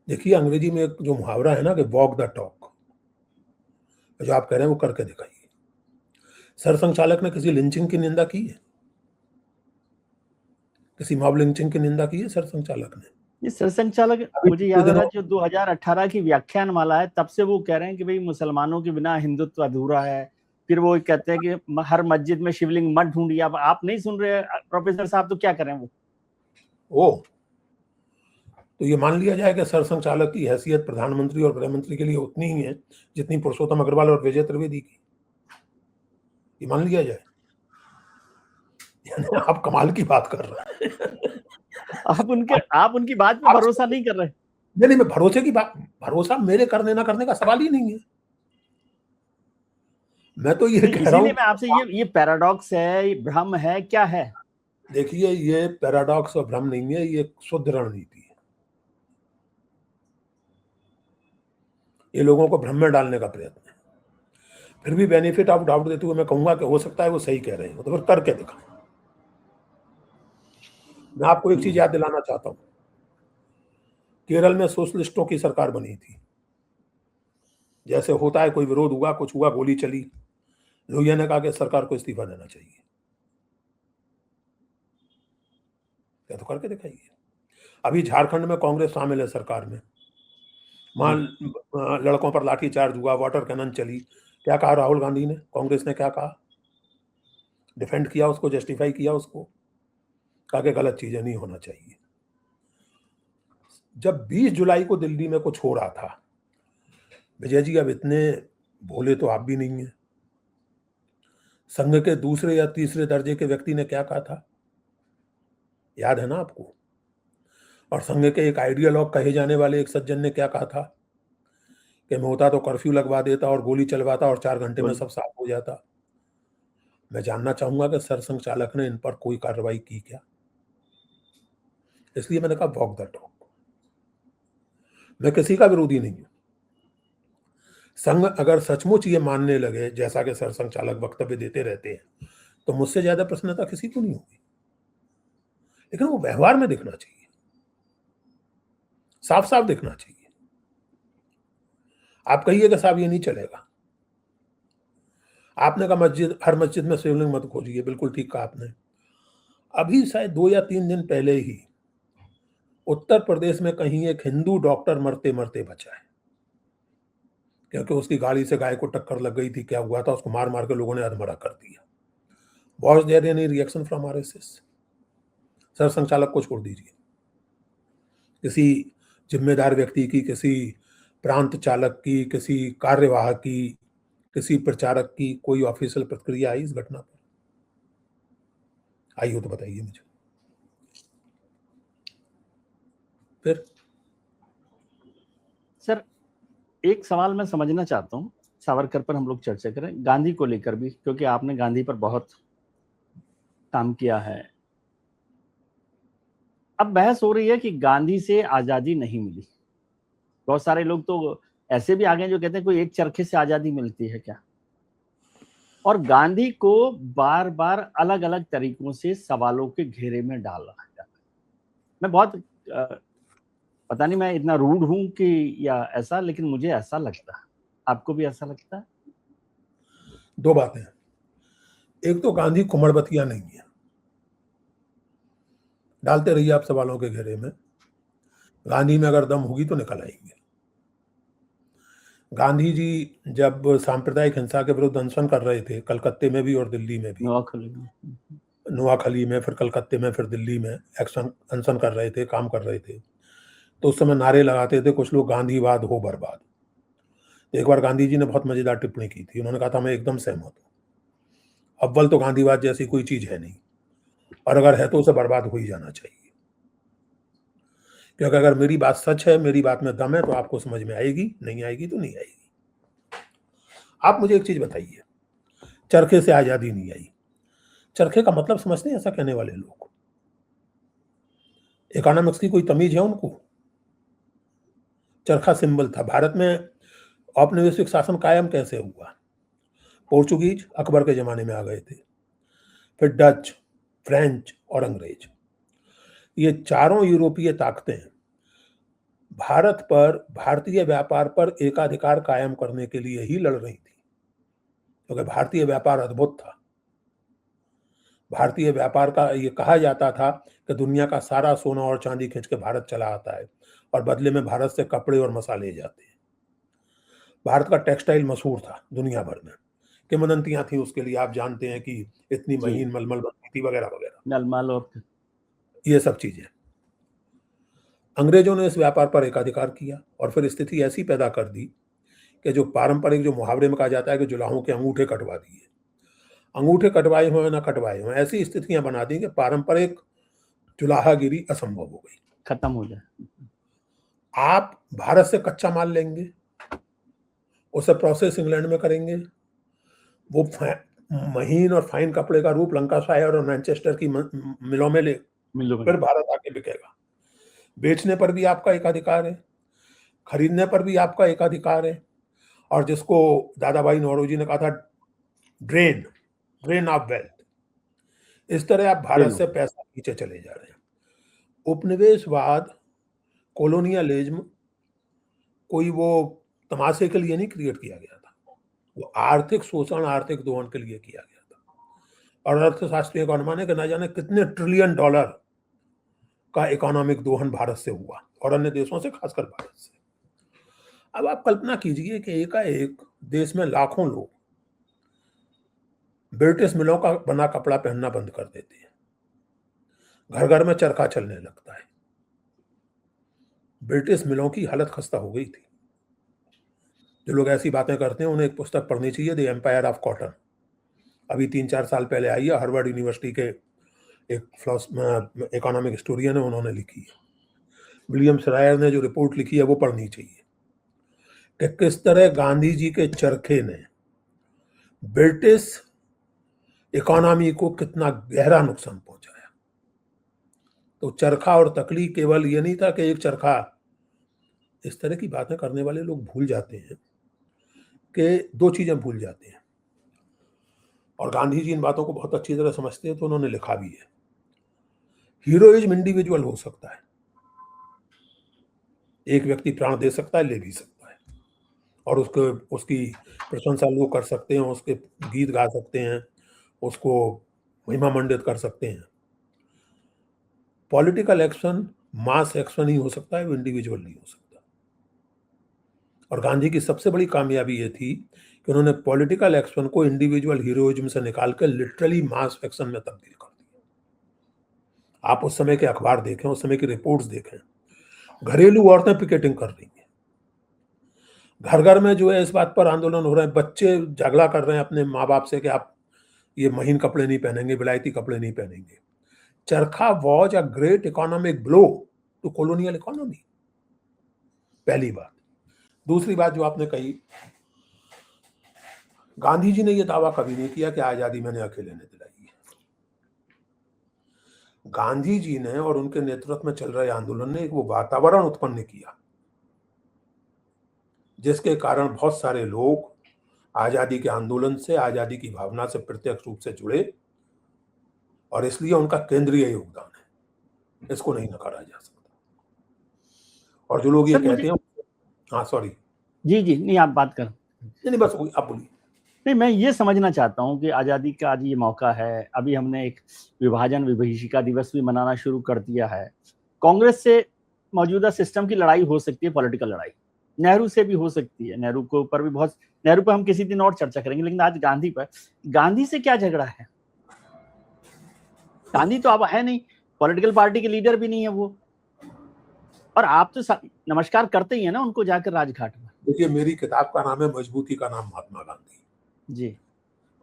देखिए अंग्रेजी में एक जो मुहावरा है ना कि वॉक द टॉक, जो आप कह रहे हैं वो करके दिखाइए। सरसंघ चालक ने किसी लिंचिंग की निंदा की है? किसी मॉब लिंचिंग की निंदा की है सरसंघ चालक ने? ये सरसंघ चालक, अभी मुझे पिछले याद आ रहा दिनों है जो 2018 की व्याख्यान माला है, तब से वो कह रहे हैं कि भाई मुसलमानों के बिना हिंदुत्व अधूरा है। फिर वो कहते हैं कि हर मस्जिद में शिवलिंग मत ढूंढिए। अब आप नहीं सुन रहे प्रोफेसर साहब, तो क्या करें वो? तो ये मान लिया जाए कि सरसंघ चालक की हैसियत प्रधानमंत्री और गृह मंत्री के लिए उतनी ही है जितनी पुरुषोत्तम अग्रवाल और विजय त्रिवेदी की। ये मान लिया जाए? यानी आप कमाल की बात कर रहे हैं। आप उनकी बात पे भरोसा नहीं कर रहे? नहीं, मैं भरोसे की बात, भरोसा मेरे करने ना करने का सवाल ही नहीं है। मैं तो ये कह रहा हूं, इसीलिए मैं आपसे, ये पैराडॉक्स है, ये भ्रम है, क्या है? देखिए ये पैराडॉक्स और भ्रम नहीं है, ये शुद्ध रणनीति है। ये लोगों को भ्रम में डालने का प्रयत्न है। फिर भी बेनिफिट ऑफ डाउट देते हुए मैं कहूंगा कि हो सकता है वो सही कह रहे हैं, तो फिर करके दिखाएं। मैं आपको एक चीज याद दिलाना चाहता हूं, केरल में सोशलिस्टों की सरकार बनी थी। जैसे होता है, कोई विरोध हुआ, कुछ हुआ, गोली चली, लोहिया ने कहा कि सरकार को इस्तीफा देना चाहिए। क्या तो करके दिखाइए। अभी झारखंड में कांग्रेस शामिल है सरकार में, वहां लड़कों पर लाठीचार्ज हुआ, वाटर कैनन चली, क्या कहा राहुल गांधी ने, कांग्रेस ने क्या कहा? डिफेंड किया उसको, जस्टिफाई किया उसको, कहा कि गलत चीजें नहीं होना चाहिए। जब 20 जुलाई को दिल्ली में कुछ हो रहा था, विजय जी अब इतने भोले तो आप भी नहीं है, संघ के दूसरे या तीसरे दर्जे के व्यक्ति ने क्या कहा था, याद है ना आपको? और संघ के एक आइडियोलॉग कहे जाने वाले एक सज्जन ने क्या कहा था कि मैं होता तो कर्फ्यू लगवा देता और गोली चलवाता और 4 घंटे में सब साफ हो जाता। मैं जानना चाहूंगा कि सरसंघ चालक ने इन पर कोई कार्रवाई की क्या? इसलिए मैंने कहा वॉक द टॉक। मैं किसी का विरोधी नहीं हूं। संघ अगर सचमुच ये मानने लगे, जैसा कि सरसंघ चालक वक्तव्य देते रहते हैं, तो मुझसे ज्यादा प्रसन्नता किसी को नहीं होगी। लेकिन वो व्यवहार में दिखना चाहिए, साफ साफ दिखना चाहिए। आप कहिए कि साहब ये नहीं चलेगा, आपने कहा मस्जिद, हर मस्जिद में शिवलिंग मत खोजिए, बिल्कुल ठीक कहा आपने। अभी शायद 2 या 3 दिन पहले ही उत्तर प्रदेश में कहीं एक हिंदू डॉक्टर मरते मरते बचा है, क्योंकि उसकी गाड़ी से गाय को टक्कर लग गई थी, क्या हुआ था, उसको मार मार के लोगों ने अधमरा कर दिया। Was there any reaction from RSS? सर संचालक को छोड़ दीजिए, किसी जिम्मेदार व्यक्ति की, किसी प्रांत चालक की, किसी कार्यवाहक की, किसी प्रचारक की कोई ऑफिशियल प्रतिक्रिया आई इस घटना पर? आई हो तो बताइए मुझे। फिर सर एक सवाल मैं समझना चाहता हूँ, सावरकर पर हम लोग चर्चा करें, गांधी को लेकर भी, क्योंकि आपने गांधी पर बहुत काम किया है। अब बहस हो रही है कि गांधी से आजादी नहीं मिली। बहुत सारे लोग तो ऐसे भी आ गए जो कहते हैं कोई एक चरखे से आजादी मिलती है क्या। और गांधी को बार बार अलग अलग तरीकों से सवालों के घेरे में डाल रहा है। मैं बहुत पता नहीं मैं इतना रूड हूं कि या ऐसा, लेकिन मुझे ऐसा लगता है। आपको भी ऐसा लगता है? दो बातें, एक तो गांधी कुमड़बतिया नहीं है, डालते रहिए आप सवालों के घेरे में, गांधी में अगर दम होगी तो निकल आएंगे। गांधी जी जब सांप्रदायिक हिंसा के विरुद्ध अनशन कर रहे थे, कलकत्ते में भी और दिल्ली में भी, नोआखली में, फिर कलकत्ते में, फिर दिल्ली में एक्शन अनशन कर रहे थे, काम कर रहे थे, तो उस समय नारे लगाते थे कुछ लोग, गांधीवाद हो बर्बाद। एक बार गांधी जी ने बहुत मजेदार टिप्पणी की थी, उन्होंने कहा था मैं एकदम सहमत हूं, अव्वल तो गांधीवाद जैसी कोई चीज है नहीं, और अगर है तो उसे बर्बाद हो ही जाना चाहिए, क्योंकि अगर मेरी बात सच है, मेरी बात में दम है, तो आपको समझ में आएगी, नहीं आएगी तो नहीं आएगी। आप मुझे एक चीज बताइए, चरखे से आजादी नहीं आई, चरखे का मतलब समझते हैं ऐसा कहने वाले लोग? इकोनॉमिक्स की कोई तमीज है उनको? चरखा सिंबल था। भारत में औपनिवेशिक शासन कायम कैसे हुआ? पोर्चुगीज अकबर के जमाने में आ गए थे, फिर डच, फ्रेंच और अंग्रेज, ये चारों यूरोपीय ताकतें भारत पर, भारतीय व्यापार पर एकाधिकार कायम करने के लिए ही लड़ रही थी, क्योंकि भारतीय व्यापार अद्भुत था। भारतीय व्यापार का ये कहा जाता था कि दुनिया का सारा सोना और चांदी खींच के भारत चला आता है और बदले में भारत से कपड़े और मसाले जाते हैं। भारत का टेक्सटाइल मशहूर था दुनिया भर में, किंवदंतियां थी उसके लिए, आप जानते हैं कि इतनी महीन मलमल बनती थी वगैरह वगैरह, मलमल और ये सब चीजें। अंग्रेजों ने इस व्यापार पर एकाधिकार किया और फिर स्थिति ऐसी पैदा कर दी कि जो पारंपरिक, जो मुहावरे में कहा जाता है कि जुलाहों के अंगूठे कटवा दिए, अंगूठे कटवाए हुए ना कटवाए हुए, ऐसी स्थितियां बना दी कि पारंपरिक जुलाहागिरी असंभव हो गई, खत्म हो जाए। आप भारत से कच्चा माल लेंगे, उसे प्रोसेस इंग्लैंड में करेंगे, वो महीन और फाइन कपड़े का रूप लंकाशायर और मैनचेस्टर की मिलों में ले, फिर भारत आके बिकेगा। बेचने पर भी आपका एकाधिकार है, खरीदने पर भी आपका एकाधिकार है, और जिसको दादा भाई नौरोजी ने कहा था ड्रेन ऑफ वेल्थ, इस तरह आप भारत से पैसा नीचे चले जा रहे हैं। उपनिवेशवाद, कोलोनियलिज्म कोई वो तमाशे के लिए नहीं क्रिएट किया गया था, वो आर्थिक शोषण, आर्थिक दोहन के लिए किया गया था। और अर्थशास्त्रियों का अनुमान है कि न जाने कितने ट्रिलियन डॉलर का इकोनॉमिक दोहन भारत से हुआ और अन्य देशों से, खासकर भारत से। अब आप कल्पना कीजिए कि एकाएक देश में लाखों लोग ब्रिटिश मिलों का बना कपड़ा पहनना बंद कर देते हैं, घर घर में चरखा चलने लगता है। ब्रिटिश मिलों की हालत खस्ता हो गई थी। जो लोग ऐसी बातें करते हैं उन्हें एक पुस्तक पढ़नी चाहिए, द एम्पायर ऑफ कॉटन, अभी 3-4 साल पहले आई है, हार्वर्ड यूनिवर्सिटी के एक इकोनॉमिक हिस्टोरियन है, उन्होंने लिखी है। विलियम श्रायर ने जो रिपोर्ट लिखी है वो पढ़नी चाहिए कि किस तरह गांधी जी के चरखे ने ब्रिटिश इकोनॉमी को कितना गहरा नुकसान पहुंचाया। तो चरखा और तकली केवल ये नहीं था कि एक चरखा, इस तरह की बातें करने वाले लोग भूल जाते हैं कि दो चीजें भूल जाते हैं, और गांधी जी इन बातों को बहुत अच्छी तरह समझते हैं, तो उन्होंने लिखा भी है, हीरोइज्म इंडिविजुअल हो सकता है, एक व्यक्ति प्राण दे सकता है, ले भी सकता है, और उसकी प्रशंसा लोग कर सकते हैं, उसके गीत गा सकते हैं, उसको महिमा मंडित कर सकते हैं। पॉलिटिकल एक्शन मास एक्शन ही हो सकता है, वो इंडिविजुअल नहीं हो सकता। और गांधी की सबसे बड़ी कामयाबी ये थी कि कि उन्होंने पॉलिटिकल एक्शन को इंडिविजुअल हीरोइज्म से निकाल कर लिटरली मास एक्शन में तब्दील कर दिया। आप उस समय के अखबार देखें, उस समय की रिपोर्ट्स देखें, घरेलू औरतें पिकेटिंग कर रही हैं, घर घर में जो है इस बात पर आंदोलन हो रहे हैं, बच्चे झगड़ा कर रहे हैं अपने माँ बाप से कि आप ये महीन कपड़े नहीं पहनेंगे, विलायती कपड़े नहीं पहनेंगे। Charkha was a great economic blow to colonial economy, पहली बात। दूसरी बात जो आपने कही, गांधी जी ने यह दावा कभी नहीं किया कि आजादी मैंने अकेले ने दिलाई है। गांधी जी ने और उनके नेतृत्व में चल रहे आंदोलन ने एक वो वातावरण उत्पन्न किया जिसके कारण बहुत सारे लोग आजादी के आंदोलन से, आजादी की भावना से प्रत्यक्ष रूप से जुड़े, और इसलिए उनका केंद्रीय योगदान है, इसको नहीं नकारा जा सकता। और जो लोग ये कहते हैं, हाँ सॉरी, जी नहीं आप बात कर, नहीं बस आप बोलिए। नहीं, मैं ये समझना चाहता हूँ कि आज़ादी का आज ये मौका है, अभी हमने एक विभाजन विभीषिका दिवस भी मनाना शुरू कर दिया है। कांग्रेस से मौजूदा सिस्टम की लड़ाई हो सकती है, पॉलिटिकल लड़ाई, नेहरू से भी हो सकती है, नेहरू के ऊपर भी बहुत, नेहरू पर हम किसी दिन और चर्चा करेंगे, लेकिन आज गांधी पर, गांधी से क्या झगड़ा है? गांधी तो अब है नहीं, पॉलिटिकल पार्टी के लीडर भी नहीं है वो, और आप तो नमस्कार करते ही है ना उनको जाकर राजघाट में। देखिए, मेरी किताब का नाम है मजबूती का नाम महात्मा गांधी जी,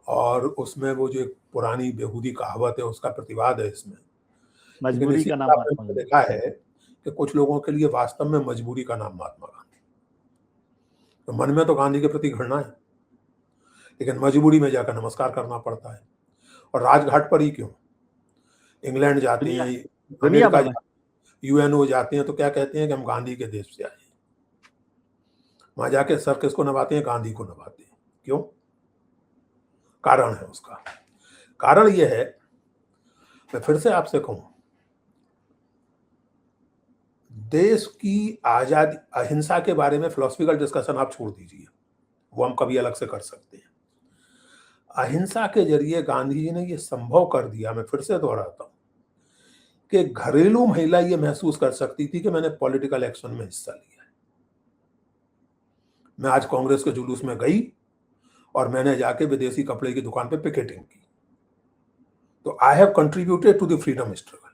और उसमें वो जो एक पुरानी बेहूदी कहावत है उसका प्रतिवाद है इसमें। लेकिन मजबूरी इसी का नाम किताब में महात्मा मैंने गांधी। देखा है कि कुछ लोगों के लिए वास्तव में मजबूरी का नाम महात्मा गांधी। तो मन में तो गांधी के प्रति घृणा है, लेकिन मजबूरी में जाकर नमस्कार करना पड़ता है। और राजघाट पर ही क्यों, इंग्लैंड जाते हैं, दुनिया अमेरिका भर में, यूएनओ जाते हैं तो क्या कहते हैं कि हम गांधी के देश से आए हैं। वहां जाके सर किसको नभाते हैं? गांधी को नभाते हैं। क्यों? कारण है उसका। कारण यह है, मैं फिर से आपसे कहूं, देश की आजादी, अहिंसा के बारे में फिलोसफिकल डिस्कशन आप छोड़ दीजिए, वो हम कभी अलग से कर सकते हैं। अहिंसा के जरिए गांधी जी ने यह संभव कर दिया, मैं फिर से दोहराता हूं, कि घरेलू महिला ये महसूस कर सकती थी कि मैंने पॉलिटिकल एक्शन में हिस्सा लिया है। मैं आज कांग्रेस के जुलूस में गई और मैंने जाके विदेशी कपड़े की दुकान पे पिकेटिंग की, तो I have contributed to the freedom struggle.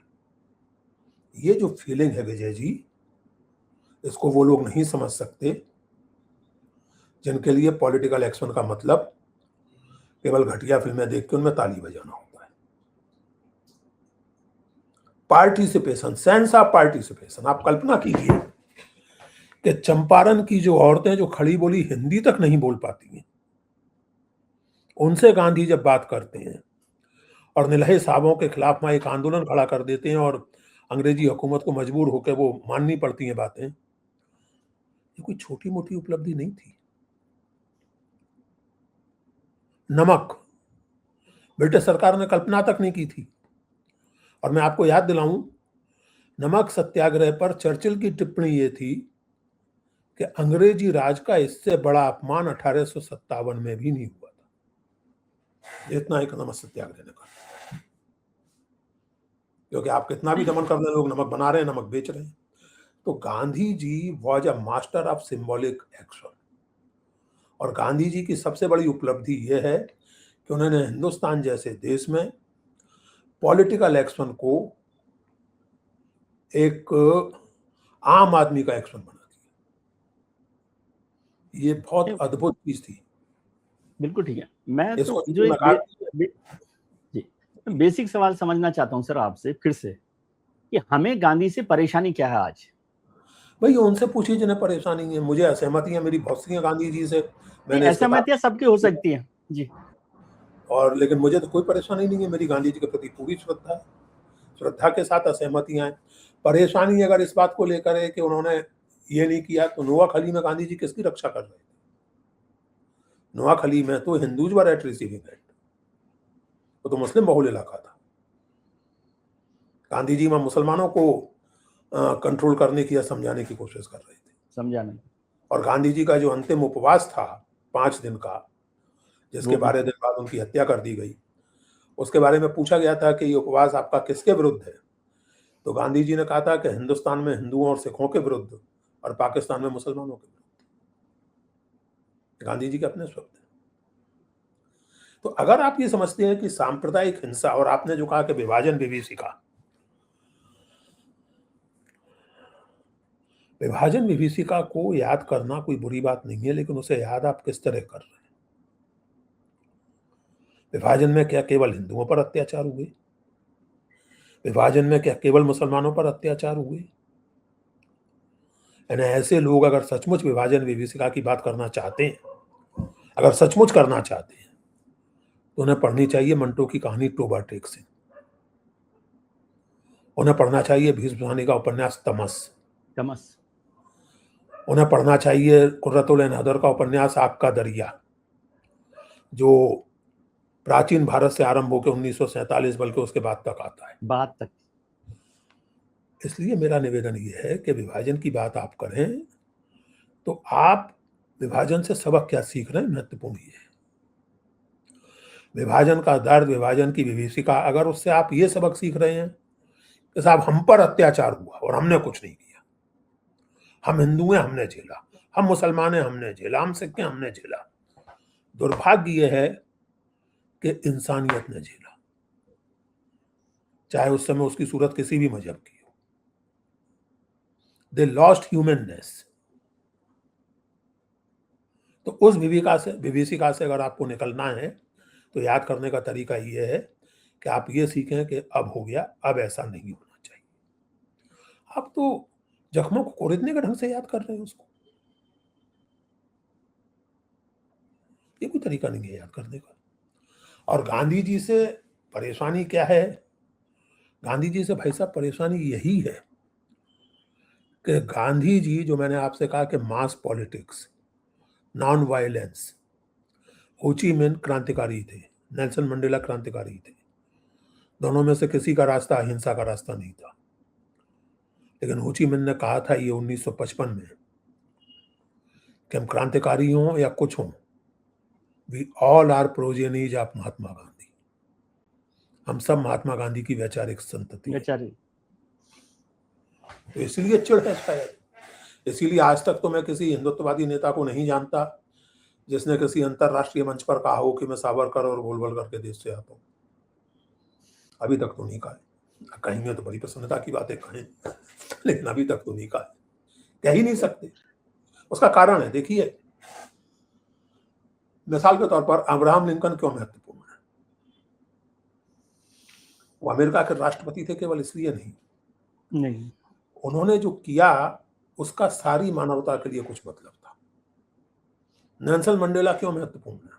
ये जो फीलिंग है विजय जी, इसको वो लोग नहीं समझ सकते जिनके लिए पॉलिटिकल एक्शन का मतलब केवल घटिया फिल्में देख के उनमें ताली बजाना होता है। Participation, sense of participation. आप कल्पना कीजिए कि चंपारण की जो औरतें जो खड़ी बोली हिंदी तक नहीं बोल पाती हैं, उनसे गांधी जब बात करते हैं और निलहे साहबों के खिलाफ वहां एक आंदोलन खड़ा कर देते हैं और अंग्रेजी हुकूमत को मजबूर होकर वो माननी पड़ती हैं बातें, ये कोई छोटी मोटी उपलब्धि नहीं थी। नमक, ब्रिटिश सरकार ने कल्पना तक नहीं की थी। और मैं आपको याद दिलाऊं, नमक सत्याग्रह पर चर्चिल की टिप्पणी ये थी कि अंग्रेजी राज का इससे बड़ा अपमान 1857 में भी नहीं हुआ था जितना एक नमक सत्याग्रह ने कहा। क्योंकि आप कितना भी दमन कर रहे हैं, लोग नमक बना रहे हैं, नमक बेच रहे हैं। तो Gandhi ji was a master of symbolic action. और गांधी जी की सबसे बड़ी उपलब्धि यह है कि उन्होंने हिंदुस्तान जैसे देश में पॉलिटिकल एक्शन को एक आम आदमी का एक्शन बना दिया। ये बहुत अद्भुत चीज थी। बिल्कुल ठीक है। मैं इसको तो जो जी, बेसिक सवाल समझना चाहता हूं सर आपसे फिर से, कि हमें गांधी से परेशानी क्या है आज? भाई उनसे पूछिए जिन्हें परेशानी है। मुझे असहमति है मेरी बहुत सी गांधी जी से, मैंने इस किताब असहमतियां सबकी हो सकती है जी, और लेकिन मुझे तो कोई परेशानी नहीं है। मेरी गांधी जी के प्रति पूरी श्रद्धा है, श्रद्धा के साथ असहमतियां हैं। परेशानी अगर इस बात को लेकर है कि उन्होंने ये नहीं किया, तो नोआखली में गांधी जी किसकी रक्षा कर रहे थे? नोआखली में तो Hindus were at receiving end, वो तो मुस्लिम बहुल इलाका था। गांधी जी वहां मुसलमानों को कंट्रोल करने की या समझाने की कोशिश कर रहे थे। समझाने। और गांधी जी का जो अंतिम उपवास था 5 दिन का, जिसके 12 दिन बाद उनकी हत्या कर दी गई, उसके बारे में पूछा गया था कि ये उपवास आपका किसके विरुद्ध है? तो गांधी जी ने कहा था कि हिंदुस्तान में हिंदुओं और सिखों के विरुद्ध और पाकिस्तान में मुसलमानों के विरुद्ध। गांधी जी के अपने शब्द हैं। तो अगर आप ये समझते हैं कि सांप्रदायिक हिंसा, और आपने जो कहा कि विभाजन विभीषिका को याद करना कोई बुरी बात नहीं है, लेकिन उसे याद आप किस तरह कर रहे हैं? विभाजन में क्या केवल हिंदुओं पर अत्याचार हुए? विभाजन में क्या केवल मुसलमानों पर अत्याचार हुए? यानी ऐसे लोग अगर सचमुच विभाजन विभीषिका की बात करना चाहते हैं, अगर सचमुच करना चाहते हैं, तो उन्हें पढ़नी चाहिए मंटो की कहानी टोबा टेक से। उन्हें पढ़ना चाहिए भीष्म साहनी का उपन्यास तमस। उन्हें पढ़ना चाहिए कुर्रतुल ऐन हैदर का उपन्यास आग का दरिया, जो प्राचीन भारत से आरंभ होकर 1947 बल्कि उसके बाद तक आता है। इसलिए मेरा निवेदन यह है कि विभाजन की बात आप करें तो आप विभाजन से सबक क्या सीख रहे हैं, महत्वपूर्ण ये है। विभाजन का दर्द, विभाजन की विभीषिका, अगर उससे आप ये सबक सीख रहे हैं कि साहब हम पर अत्याचार हुआ और हमने कुछ नहीं किया, हम हिंदू हैं हमने झेला, हम मुसलमान हैं हमने झेला, हम सिख हैं हमने झेला, दुर्भाग्य यह है कि इंसानियत ने झेला, चाहे उस समय उसकी सूरत किसी भी मजहब की हो। They lost humanness. तो उस विभीषिका से अगर आपको निकलना है तो याद करने का तरीका यह है कि आप ये सीखें कि अब हो गया, अब ऐसा नहीं होना चाहिए। आप तो जख्मों को कोड़ने के ढंग से याद कर रहे हैं उसको, ये कोई तरीका नहीं है याद करने का। और गांधी जी से परेशानी क्या है? गांधी जी से भाई साहब परेशानी यही है कि गांधी जी, जो मैंने आपसे कहा कि मास पॉलिटिक्स, नॉन वायलेंस, हो ची मिन्ह क्रांतिकारी थे, नेल्सन मंडेला क्रांतिकारी थे, दोनों में से किसी का रास्ता अहिंसा का रास्ता नहीं था। लेकिन हो ची मिन्ह ने कहा था ये 1955 में कि हम क्रांतिकारी हों या कुछ हों, we all are progenies of Mahatma Gandhi. हम सब महात्मा गांधी की वैचारिक संतति हैं। तो इसलिए चिढ़ है शायद, इसीलिए आज तक तो मैं किसी हिंदुत्ववादी नेता को नहीं जानता जिसने किसी अंतरराष्ट्रीय मंच पर कहा हो कि मैं सावरकर और गोलवलकर के देश से आता हूं। अभी तक तो नहीं कहा है। कहेंगे तो बड़ी प्रसन्नता की बात है, कहें, लेकिन अभी तक तो नहीं कहा है, कह ही नहीं सकते। उसका कारण है, देखिए, मिसाल के तौर पर अब्राहम लिंकन क्यों महत्वपूर्ण है? वो अमेरिका के राष्ट्रपति थे केवल इसलिए नहीं, उन्होंने जो किया उसका सारी मानवता के लिए कुछ मतलब था। नेल्सन मंडेला क्यों महत्वपूर्ण है?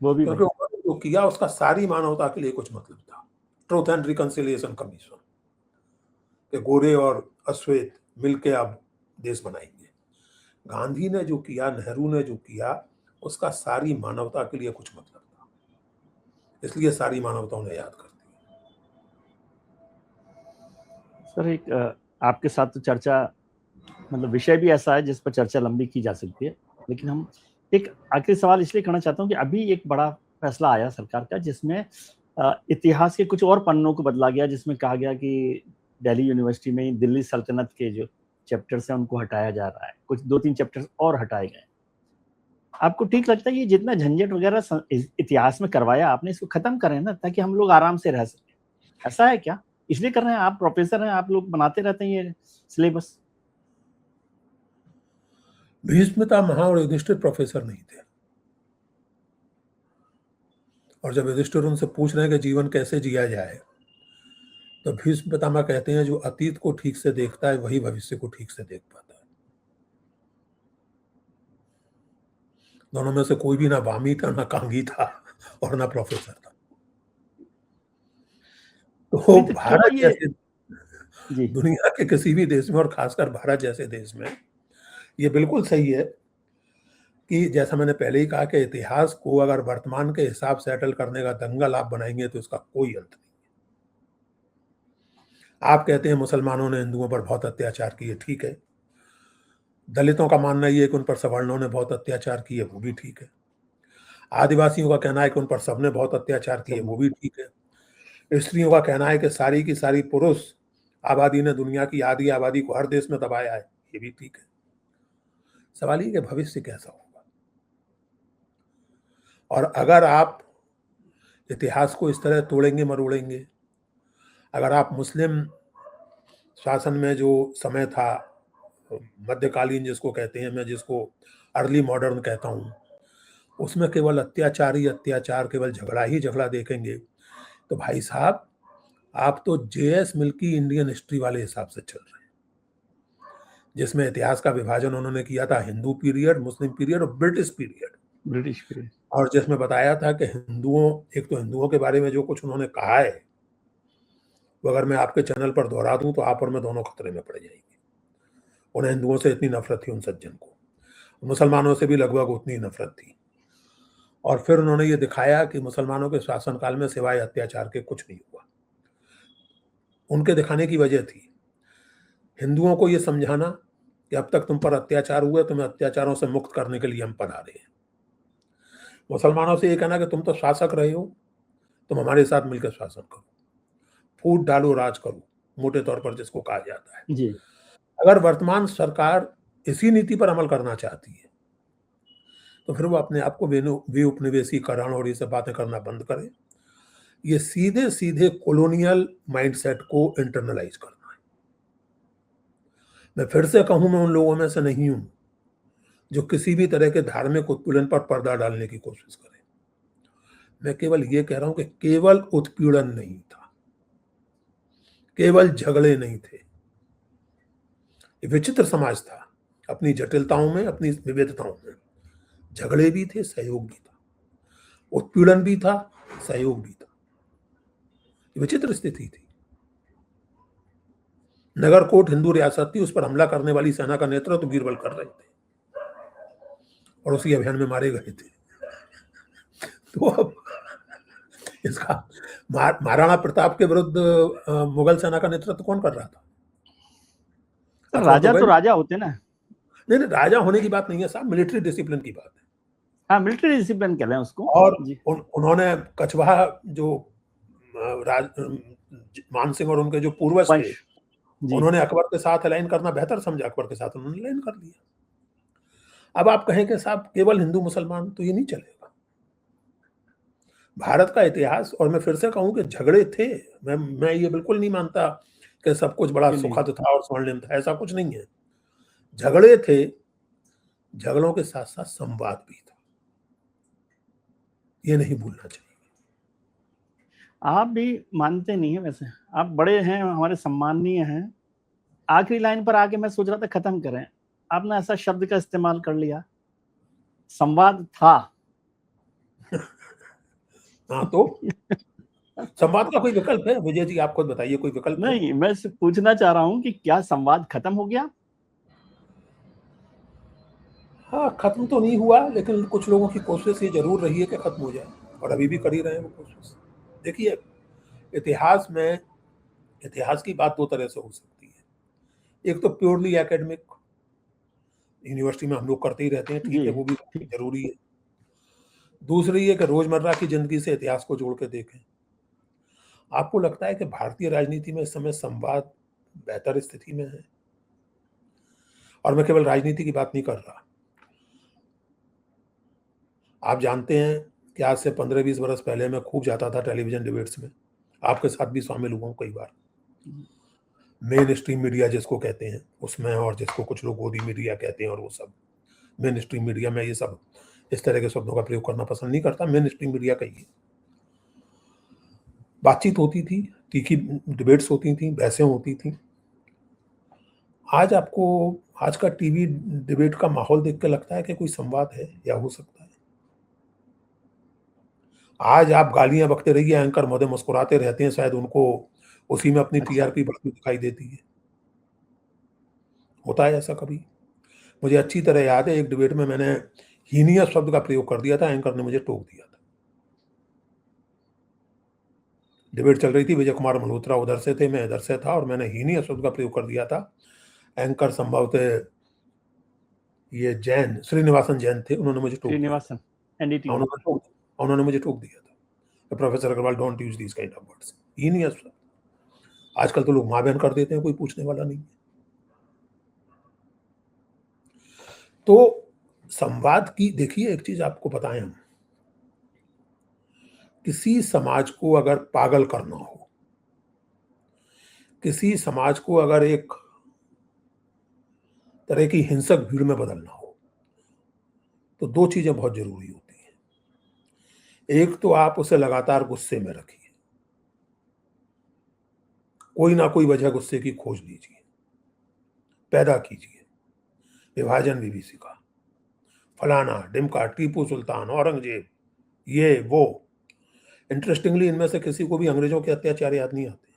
वो भी, क्योंकि उन्होंने जो किया उसका सारी मानवता के लिए कुछ मतलब था। ट्रूथ एंड रिकंसिलिएशन कमीशन, कि गोरे और अश्वेत मिलकर अब देश बनाएंगे। गांधी ने जो किया, नेहरू ने जो किया, उसका सारी मानवता के लिए कुछ मतलब था, इसलिए सारी मानवता उन्हें याद करती है। सर, एक आपके साथ तो चर्चा, मतलब विषय भी ऐसा है जिस पर चर्चा लंबी की जा सकती है, लेकिन हम एक आखिरी सवाल इसलिए करना चाहता हूं कि अभी एक बड़ा फैसला आया सरकार का, जिसमें इतिहास के कुछ और पन्नों को बदला गया, जिसमें कहा गया कि दिल्ली यूनिवर्सिटी में दिल्ली सल्तनत के जो चैप्टर्स हैं उनको हटाया जा रहा है, कुछ 2-3 चैप्टर्स और हटाए गए। आपको ठीक लगता है ये जितना झंझट वगैरह इतिहास में करवाया आपने, इसको खत्म करें ना, ताकि हम लोग आराम से रह सकें? ऐसा है क्या? इसलिए कर रहे हैं? आप प्रोफेसर हैं, आप लोग बनाते रहते हैं ये सिलेबस। भीष्म पितामह और युधिष्ठिर प्रोफेसर नहीं थे, और जब युधिष्ठिर उनसे पूछ रहे हैं कि जीवन कैसे जिया जाए, तो भीष्म पितामह कहते हैं जो अतीत को ठीक से देखता है वही भविष्य को ठीक से देख पाता है। दोनों में से कोई भी ना वामी था, ना कांगी था, और ना प्रोफेसर था। तो भारत जैसे दुनिया के किसी भी देश में, और खासकर भारत जैसे देश में, ये बिल्कुल सही है कि जैसा मैंने पहले ही कहा कि इतिहास को अगर वर्तमान के हिसाब सेटल करने का दंगल आप बनाएंगे तो इसका कोई अंत नहीं। आप कहते हैं मुसलमानों ने हिंदुओं पर बहुत अत्याचार किए, ठीक है। दलितों का मानना ये है कि उन पर सवर्णों ने बहुत अत्याचार किए, वो भी ठीक है। आदिवासियों का कहना है कि उन पर सबने बहुत अत्याचार किए, वो भी ठीक है। स्त्रियों का कहना है कि सारी की सारी पुरुष आबादी ने दुनिया की आधी आबादी को हर देश में दबाया है, ये भी ठीक है। सवाल ये कि भविष्य कैसा होगा? और अगर आप इतिहास को इस तरह तोड़ेंगे मरोड़ेंगे। अगर आप मुस्लिम शासन में जो समय था, मध्यकालीन जिसको कहते हैं, मैं जिसको अर्ली मॉडर्न कहता हूँ, उसमें केवल अत्याचार ही अत्याचार, केवल झगड़ा ही झगड़ा देखेंगे, तो भाई साहब आप तो जेएस मिल्की इंडियन हिस्ट्री वाले हिसाब से चल रहे हैं, जिसमें इतिहास का विभाजन उन्होंने किया था हिंदू पीरियड, मुस्लिम पीरियड और ब्रिटिश पीरियड। British period. और जिसमें बताया था कि एक तो हिंदुओं के बारे में जो कुछ उन्होंने कहा है, वो अगर मैं आपके चैनल पर दोहरा दूं तो आप और मैं दोनों खतरे में पड़ जाएंगे। उन्हें हिंदुओं से इतनी नफरत थी उन सज्जन को, मुसलमानों से भी लगभग उतनी नफरत थी। और फिर उन्होंने ये दिखाया कि मुसलमानों के शासनकाल में सिवाय अत्याचार के कुछ नहीं हुआ। उनके दिखाने की वजह थी हिंदुओं को ये समझाना कि अब तक तुम पर अत्याचार हुए, तुम्हें अत्याचारों से मुक्त करने के लिए हम पढ़ा रहे हैं। मुसलमानों से ये कहना कि तुम तो शासक रहे हो, तुम हमारे साथ मिलकर शासन करो, फूट डालो राज करो, मोटे तौर पर जिसको कहा जाता है। जी। अगर वर्तमान सरकार इसी नीति पर अमल करना चाहती है तो फिर वो अपने आप को विउपनिवेशीकरण और ये सब बातें करना बंद करे। ये सीधे सीधे कॉलोनियल माइंडसेट को इंटरनलाइज करना है। मैं फिर से कहूं, मैं उन लोगों में से नहीं हूं जो किसी भी तरह के धार्मिक उत्पीड़न पर पर्दा डालने की कोशिश करें। मैं केवल ये कह रहा हूं कि केवल उत्पीड़न नहीं था, केवल झगड़े नहीं थे। ये विचित्र समाज था, अपनी जटिलताओं में, अपनी विविधताओं में। झगड़े भी थे, सहयोग भी था, उत्पीड़न भी था, सहयोग भी था। विचित्र स्थिति थी। नगरकोट हिंदू रियासत थी, उस पर हमला करने वाली सेना का नेतृत्व बीरबल कर रहे थे और उसी अभियान में मारे गए थे। तो अब इसका महाराणा प्रताप के विरुद्ध मुगल सेना का नेतृत्व कौन कर रहा था? तो राजा तो राजा होते ना। नहीं, राजा होने की बात नहीं है साहब, मिलिट्री डिसिप्लिन की बात है। हाँ, मिलिट्री डिसिप्लिन कह रहे हैं उसको। और जी। उन्होंने कछवाहा जो मान सिंह और उनके जो पूर्वज थे, उन्होंने अकबर के साथ अलाइन करना बेहतर समझा, अकबर के साथ उन्होंने अलाइन कर लिया। अब आप कहें कि साहब केवल हिंदू मुसलमान, तो ये नहीं चलेगा। भारत का इतिहास, और मैं फिर से कहूं कि झगड़े थे, मैं ये बिल्कुल नहीं मानता कि सब कुछ बड़ा सुखद था और स्वर्णिम था, ऐसा कुछ नहीं है। झगड़े थे, झगड़ों के साथ साथ संवाद भी था, ये नहीं भूलना चाहिए। आप भी मानते नहीं है, वैसे आप बड़े हैं, हमारे सम्माननीय हैं। आखिरी लाइन पर आके मैं सोच रहा था खत्म करें, आपने ऐसा शब्द का इस्तेमाल कर लिया, संवाद था। हाँ, तो संवाद का कोई विकल्प है विजय जी? आप खुद बताइए, कोई विकल्प नहीं है? मैं पूछना चाह रहा हूं कि क्या संवाद खत्म हो गया? हाँ, खत्म तो नहीं हुआ, लेकिन कुछ लोगों की कोशिश ये जरूर रही है कि खत्म हो जाए, और अभी भी कर ही रहे हैं वो कोशिश। देखिए, इतिहास की बात दो तरह से हो सकती है। एक तो प्योरली एकेडमिक, यूनिवर्सिटी में हम लोग करते ही रहते हैं, ठीक है, वो भी जरूरी है। दूसरी है कि रोजमर्रा की जिंदगी से इतिहास को जोड़ के देखें। आपको लगता है कि भारतीय राजनीति में इस समय संवाद बेहतर स्थिति में है? और मैं केवल राजनीति की बात नहीं कर रहा। आप जानते हैं कि आज से 15-20 वर्ष पहले मैं खूब जाता था टेलीविजन डिबेट्स में, आपके साथ भी शामिल हुआ हूं कई बार। मेन स्ट्रीम मीडिया जिसको कहते हैं उसमें, और जिसको कुछ लोग गोदी मीडिया कहते हैं, और वो सब मेन स्ट्रीम मीडिया में, ये सब इस तरह के शब्दों का प्रयोग करना पसंद नहीं करता, मेन स्ट्रीम मीडिया कहिए। बातचीत होती थी, तीखी डिबेट्स होती थी, बहसें होती थी। आज का टीवी डिबेट का माहौल देख के लगता है कि कोई संवाद है, या हो सकता है। आज आप गालियां बकते रहिए, एंकर महोदय मुस्कुराते रहते हैं, शायद उनको उसी में अपनी टीआरपी बढ़ती दिखाई देती है। होता है ऐसा कभी? मुझे अच्छी तरह याद है, एक डिबेट में मैंने हीनियस शब्द का प्रयोग कर दिया था, एंकर ने मुझे टोक दिया था। डिबेट चल रही थी, विजय कुमार मल्होत्रा उधर से थे, मैं इधर से था, और मैंने हीनियस शब्द का प्रयोग कर दिया था। एंकर संभवतः ये जैन, श्रीनिवासन जैन थे, उन्होंने मुझे टोक दिया। उन्होंने मुझे टोक दिया था, professor Agarwal don't use this kind of words. Heinous शब्द। आजकल तो लोग मां बहन कर देते हैं, कोई पूछने वाला नहीं है। तो संवाद की देखिए, एक चीज आपको बताएं हम, किसी समाज को अगर पागल करना हो, किसी समाज को अगर एक तरह की हिंसक भीड़ में बदलना हो, तो दो चीजें बहुत जरूरी होती हैं। एक तो आप उसे लगातार गुस्से में रखिए, कोई ना कोई वजह गुस्से की खोज लीजिए, पैदा कीजिए। विभाजन भी सिखा, फलाना डिमका, टीपू सुल्तान, औरंगजेब, ये वो। इंटरेस्टिंगली इनमें से किसी को भी अंग्रेजों के अत्याचार याद नहीं आते।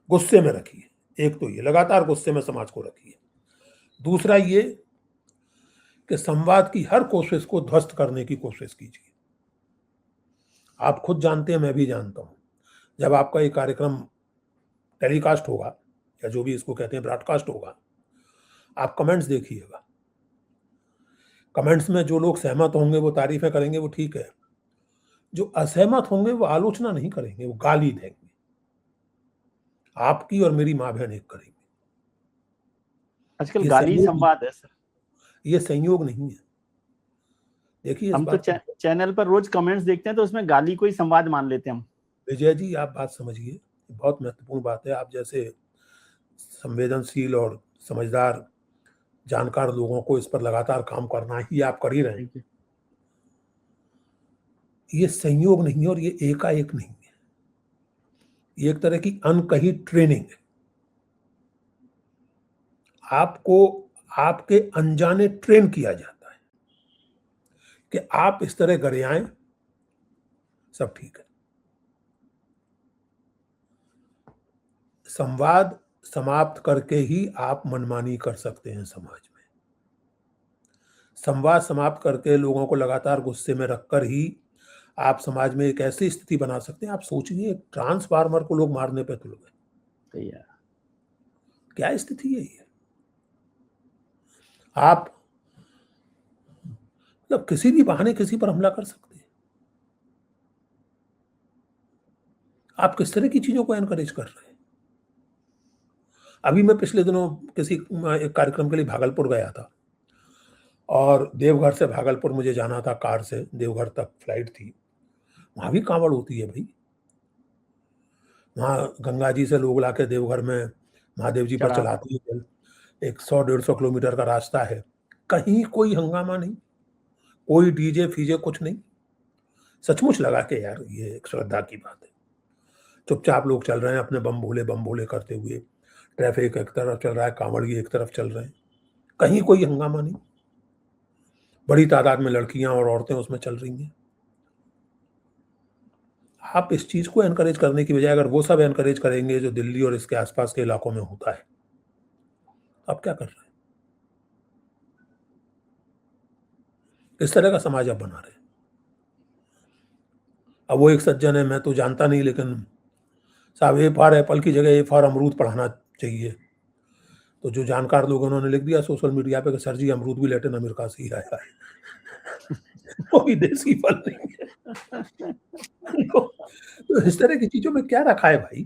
गुस्से में रखिए, एक तो ये लगातार गुस्से में समाज को रखिए। दूसरा ये कि संवाद की हर कोशिश को ध्वस्त करने की कोशिश कीजिए। आप खुद जानते हैं, मैं भी जानता हूं, जब आपका ये कार्यक्रम टेलीकास्ट होगा या जो भी इसको कहते हैं ब्रॉडकास्ट होगा, आप कमेंट्स देखिएगा। कमेंट्स में जो लोग सहमत होंगे वो तारीफें करेंगे, वो ठीक है। जो असहमत होंगे वो आलोचना नहीं करेंगे, वो गाली देंगे। आपकी और मेरी माँ बहन एक करेंगे। आजकल गाली संवाद है सर, ये संयोग नहीं है। देखिए, हम तो चैनल पर रोज कमेंट्स देखते हैं तो उसमें गाली को ही संवाद मान लेते हैं हम। विजय जी, आप बात समझिए, बहुत महत्वपूर्ण बात है। आप जैसे संवेदनशील और समझदार जानकार लोगों को इस पर लगातार काम करना ही आप कर ही रहे हैं। ये संयोग नहीं है और ये एकाएक नहीं है। ये एक तरह की अनकही ट्रेनिंग है। आपको आपके अनजाने ट्रेन किया जाता है कि आप इस तरह गरियाएं, सब ठीक है। संवाद समाप्त करके ही आप मनमानी कर सकते हैं समाज में। संवाद समाप्त करके लोगों को लगातार गुस्से में रखकर ही आप समाज में एक ऐसी स्थिति बना सकते हैं। आप सोचिए, एक ट्रांसफार्मर को लोग मारने पे तुल गए। क्या स्थिति है ये? आप मतलब किसी भी बहाने किसी पर हमला कर सकते हैं। आप किस तरह की चीजों को एनकरेज कर रहे हैं? अभी मैं पिछले दिनों किसी एक कार्यक्रम के लिए भागलपुर गया था और देवघर से भागलपुर मुझे जाना था, कार से देवघर तक फ्लाइट थी। वहां भी कांवड़ होती है भाई। वहां गंगा जी से लोग लाके देवघर में महादेव जी पर चलाते हैं। 100-150 किलोमीटर का रास्ता है, कहीं कोई हंगामा नहीं, कोई डीजे फीजे कुछ नहीं। सचमुच लगा के यार ये एक श्रद्धा की बात है। चुपचाप लोग चल रहे हैं अपने बम भोले करते हुए। ट्रैफिक एक तरफ चल रहा है, कांवड़िए एक तरफ चल रहे हैं, कहीं कोई हंगामा नहीं। बड़ी तादाद में लड़कियां और औरतें उसमें चल रही हैं। आप इस चीज को एनकरेज करने की बजाय अगर वो सब एनकरेज करेंगे जो दिल्ली और इसके आसपास के इलाकों में होता है, आप क्या कर रहे हैं? इस तरह का समाज आप बना रहे हैं। अब वो एक सज्जन है, मैं तो जानता नहीं, लेकिन साहब ए फॉर एप्पल की जगह ए फॉर अमरूद पढ़ाना चाहिए। तो जो जानकार लोग उन्होंने लिख दिया सोशल मीडिया पे कि सर जी अमरूद भी लैटिन अमेरिका से ही आया है। वो भी देसी फल नहीं है। तो इस तरह की चीजों में क्या रखा है भाई?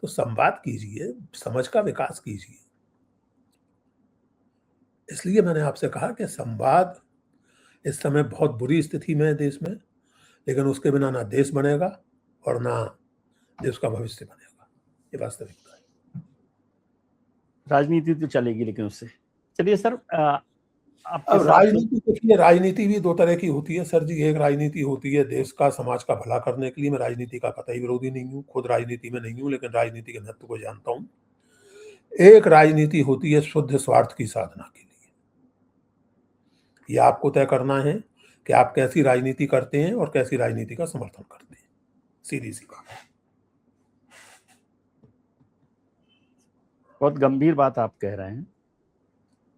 तो संवाद कीजिए, समझ का विकास कीजिए। इसलिए मैंने आपसे कहा कि संवाद इस समय बहुत बुरी स्थिति में है देश में, लेकिन उसके बिना ना देश बनेगा और ना देश का भविष्य बनेगा। ये वास्तविकता है। राजनीति तो चलेगी लेकिन उससे। चलिए सर, अब राजनीति देखिए, राजनीति भी दो तरह की होती है सर जी। एक राजनीति होती है देश का समाज का भला करने के लिए। मैं राजनीति का कतई विरोधी नहीं हूँ, खुद राजनीति में नहीं हूँ, लेकिन राजनीति के महत्व को जानता हूँ। एक राजनीति होती है शुद्ध स्वार्थ की साधना के लिए। ये आपको तय करना है कि आप कैसी राजनीति करते हैं और कैसी राजनीति का समर्थन करते हैं। सीधी सी बात। बहुत गंभीर बात आप कह रहे हैं,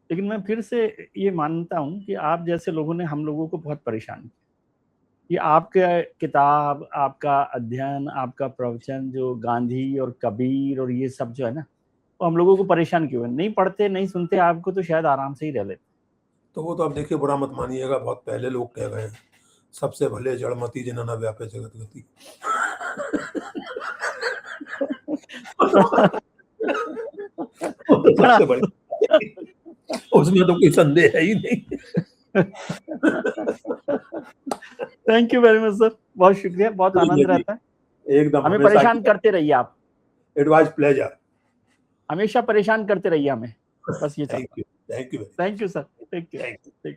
लेकिन मैं फिर से ये मानता हूं कि आप जैसे लोगों ने हम लोगों को बहुत परेशान किया। ये आपका किताब, आपका अध्ययन, आपका प्रवचन जो गांधी और कबीर और ये सब जो है ना, वो हम लोगों को परेशान क्यों है? नहीं पढ़ते, नहीं सुनते आपको तो शायद आराम से ही रह लेते। तो वो तो अब देखिए, बुरा मत मानिएगा, बहुत पहले लोग कह गए सबसे भले जड़मती जिन्ना व्यापे जगत गति। सबसे बड़े, उसमें तो कोई संदेह है ही नहीं। Thank you very much sir, बहुत शुक्रिया, बहुत आनंद रहता है। एकदम हमें हमेशा परेशान करते रहिए आप, इट वाज प्लेजर। हमेशा परेशान करते रहिए हमें, बस ये चाहता थैंक यू हूँ। Thank you sir, take care. Thank you.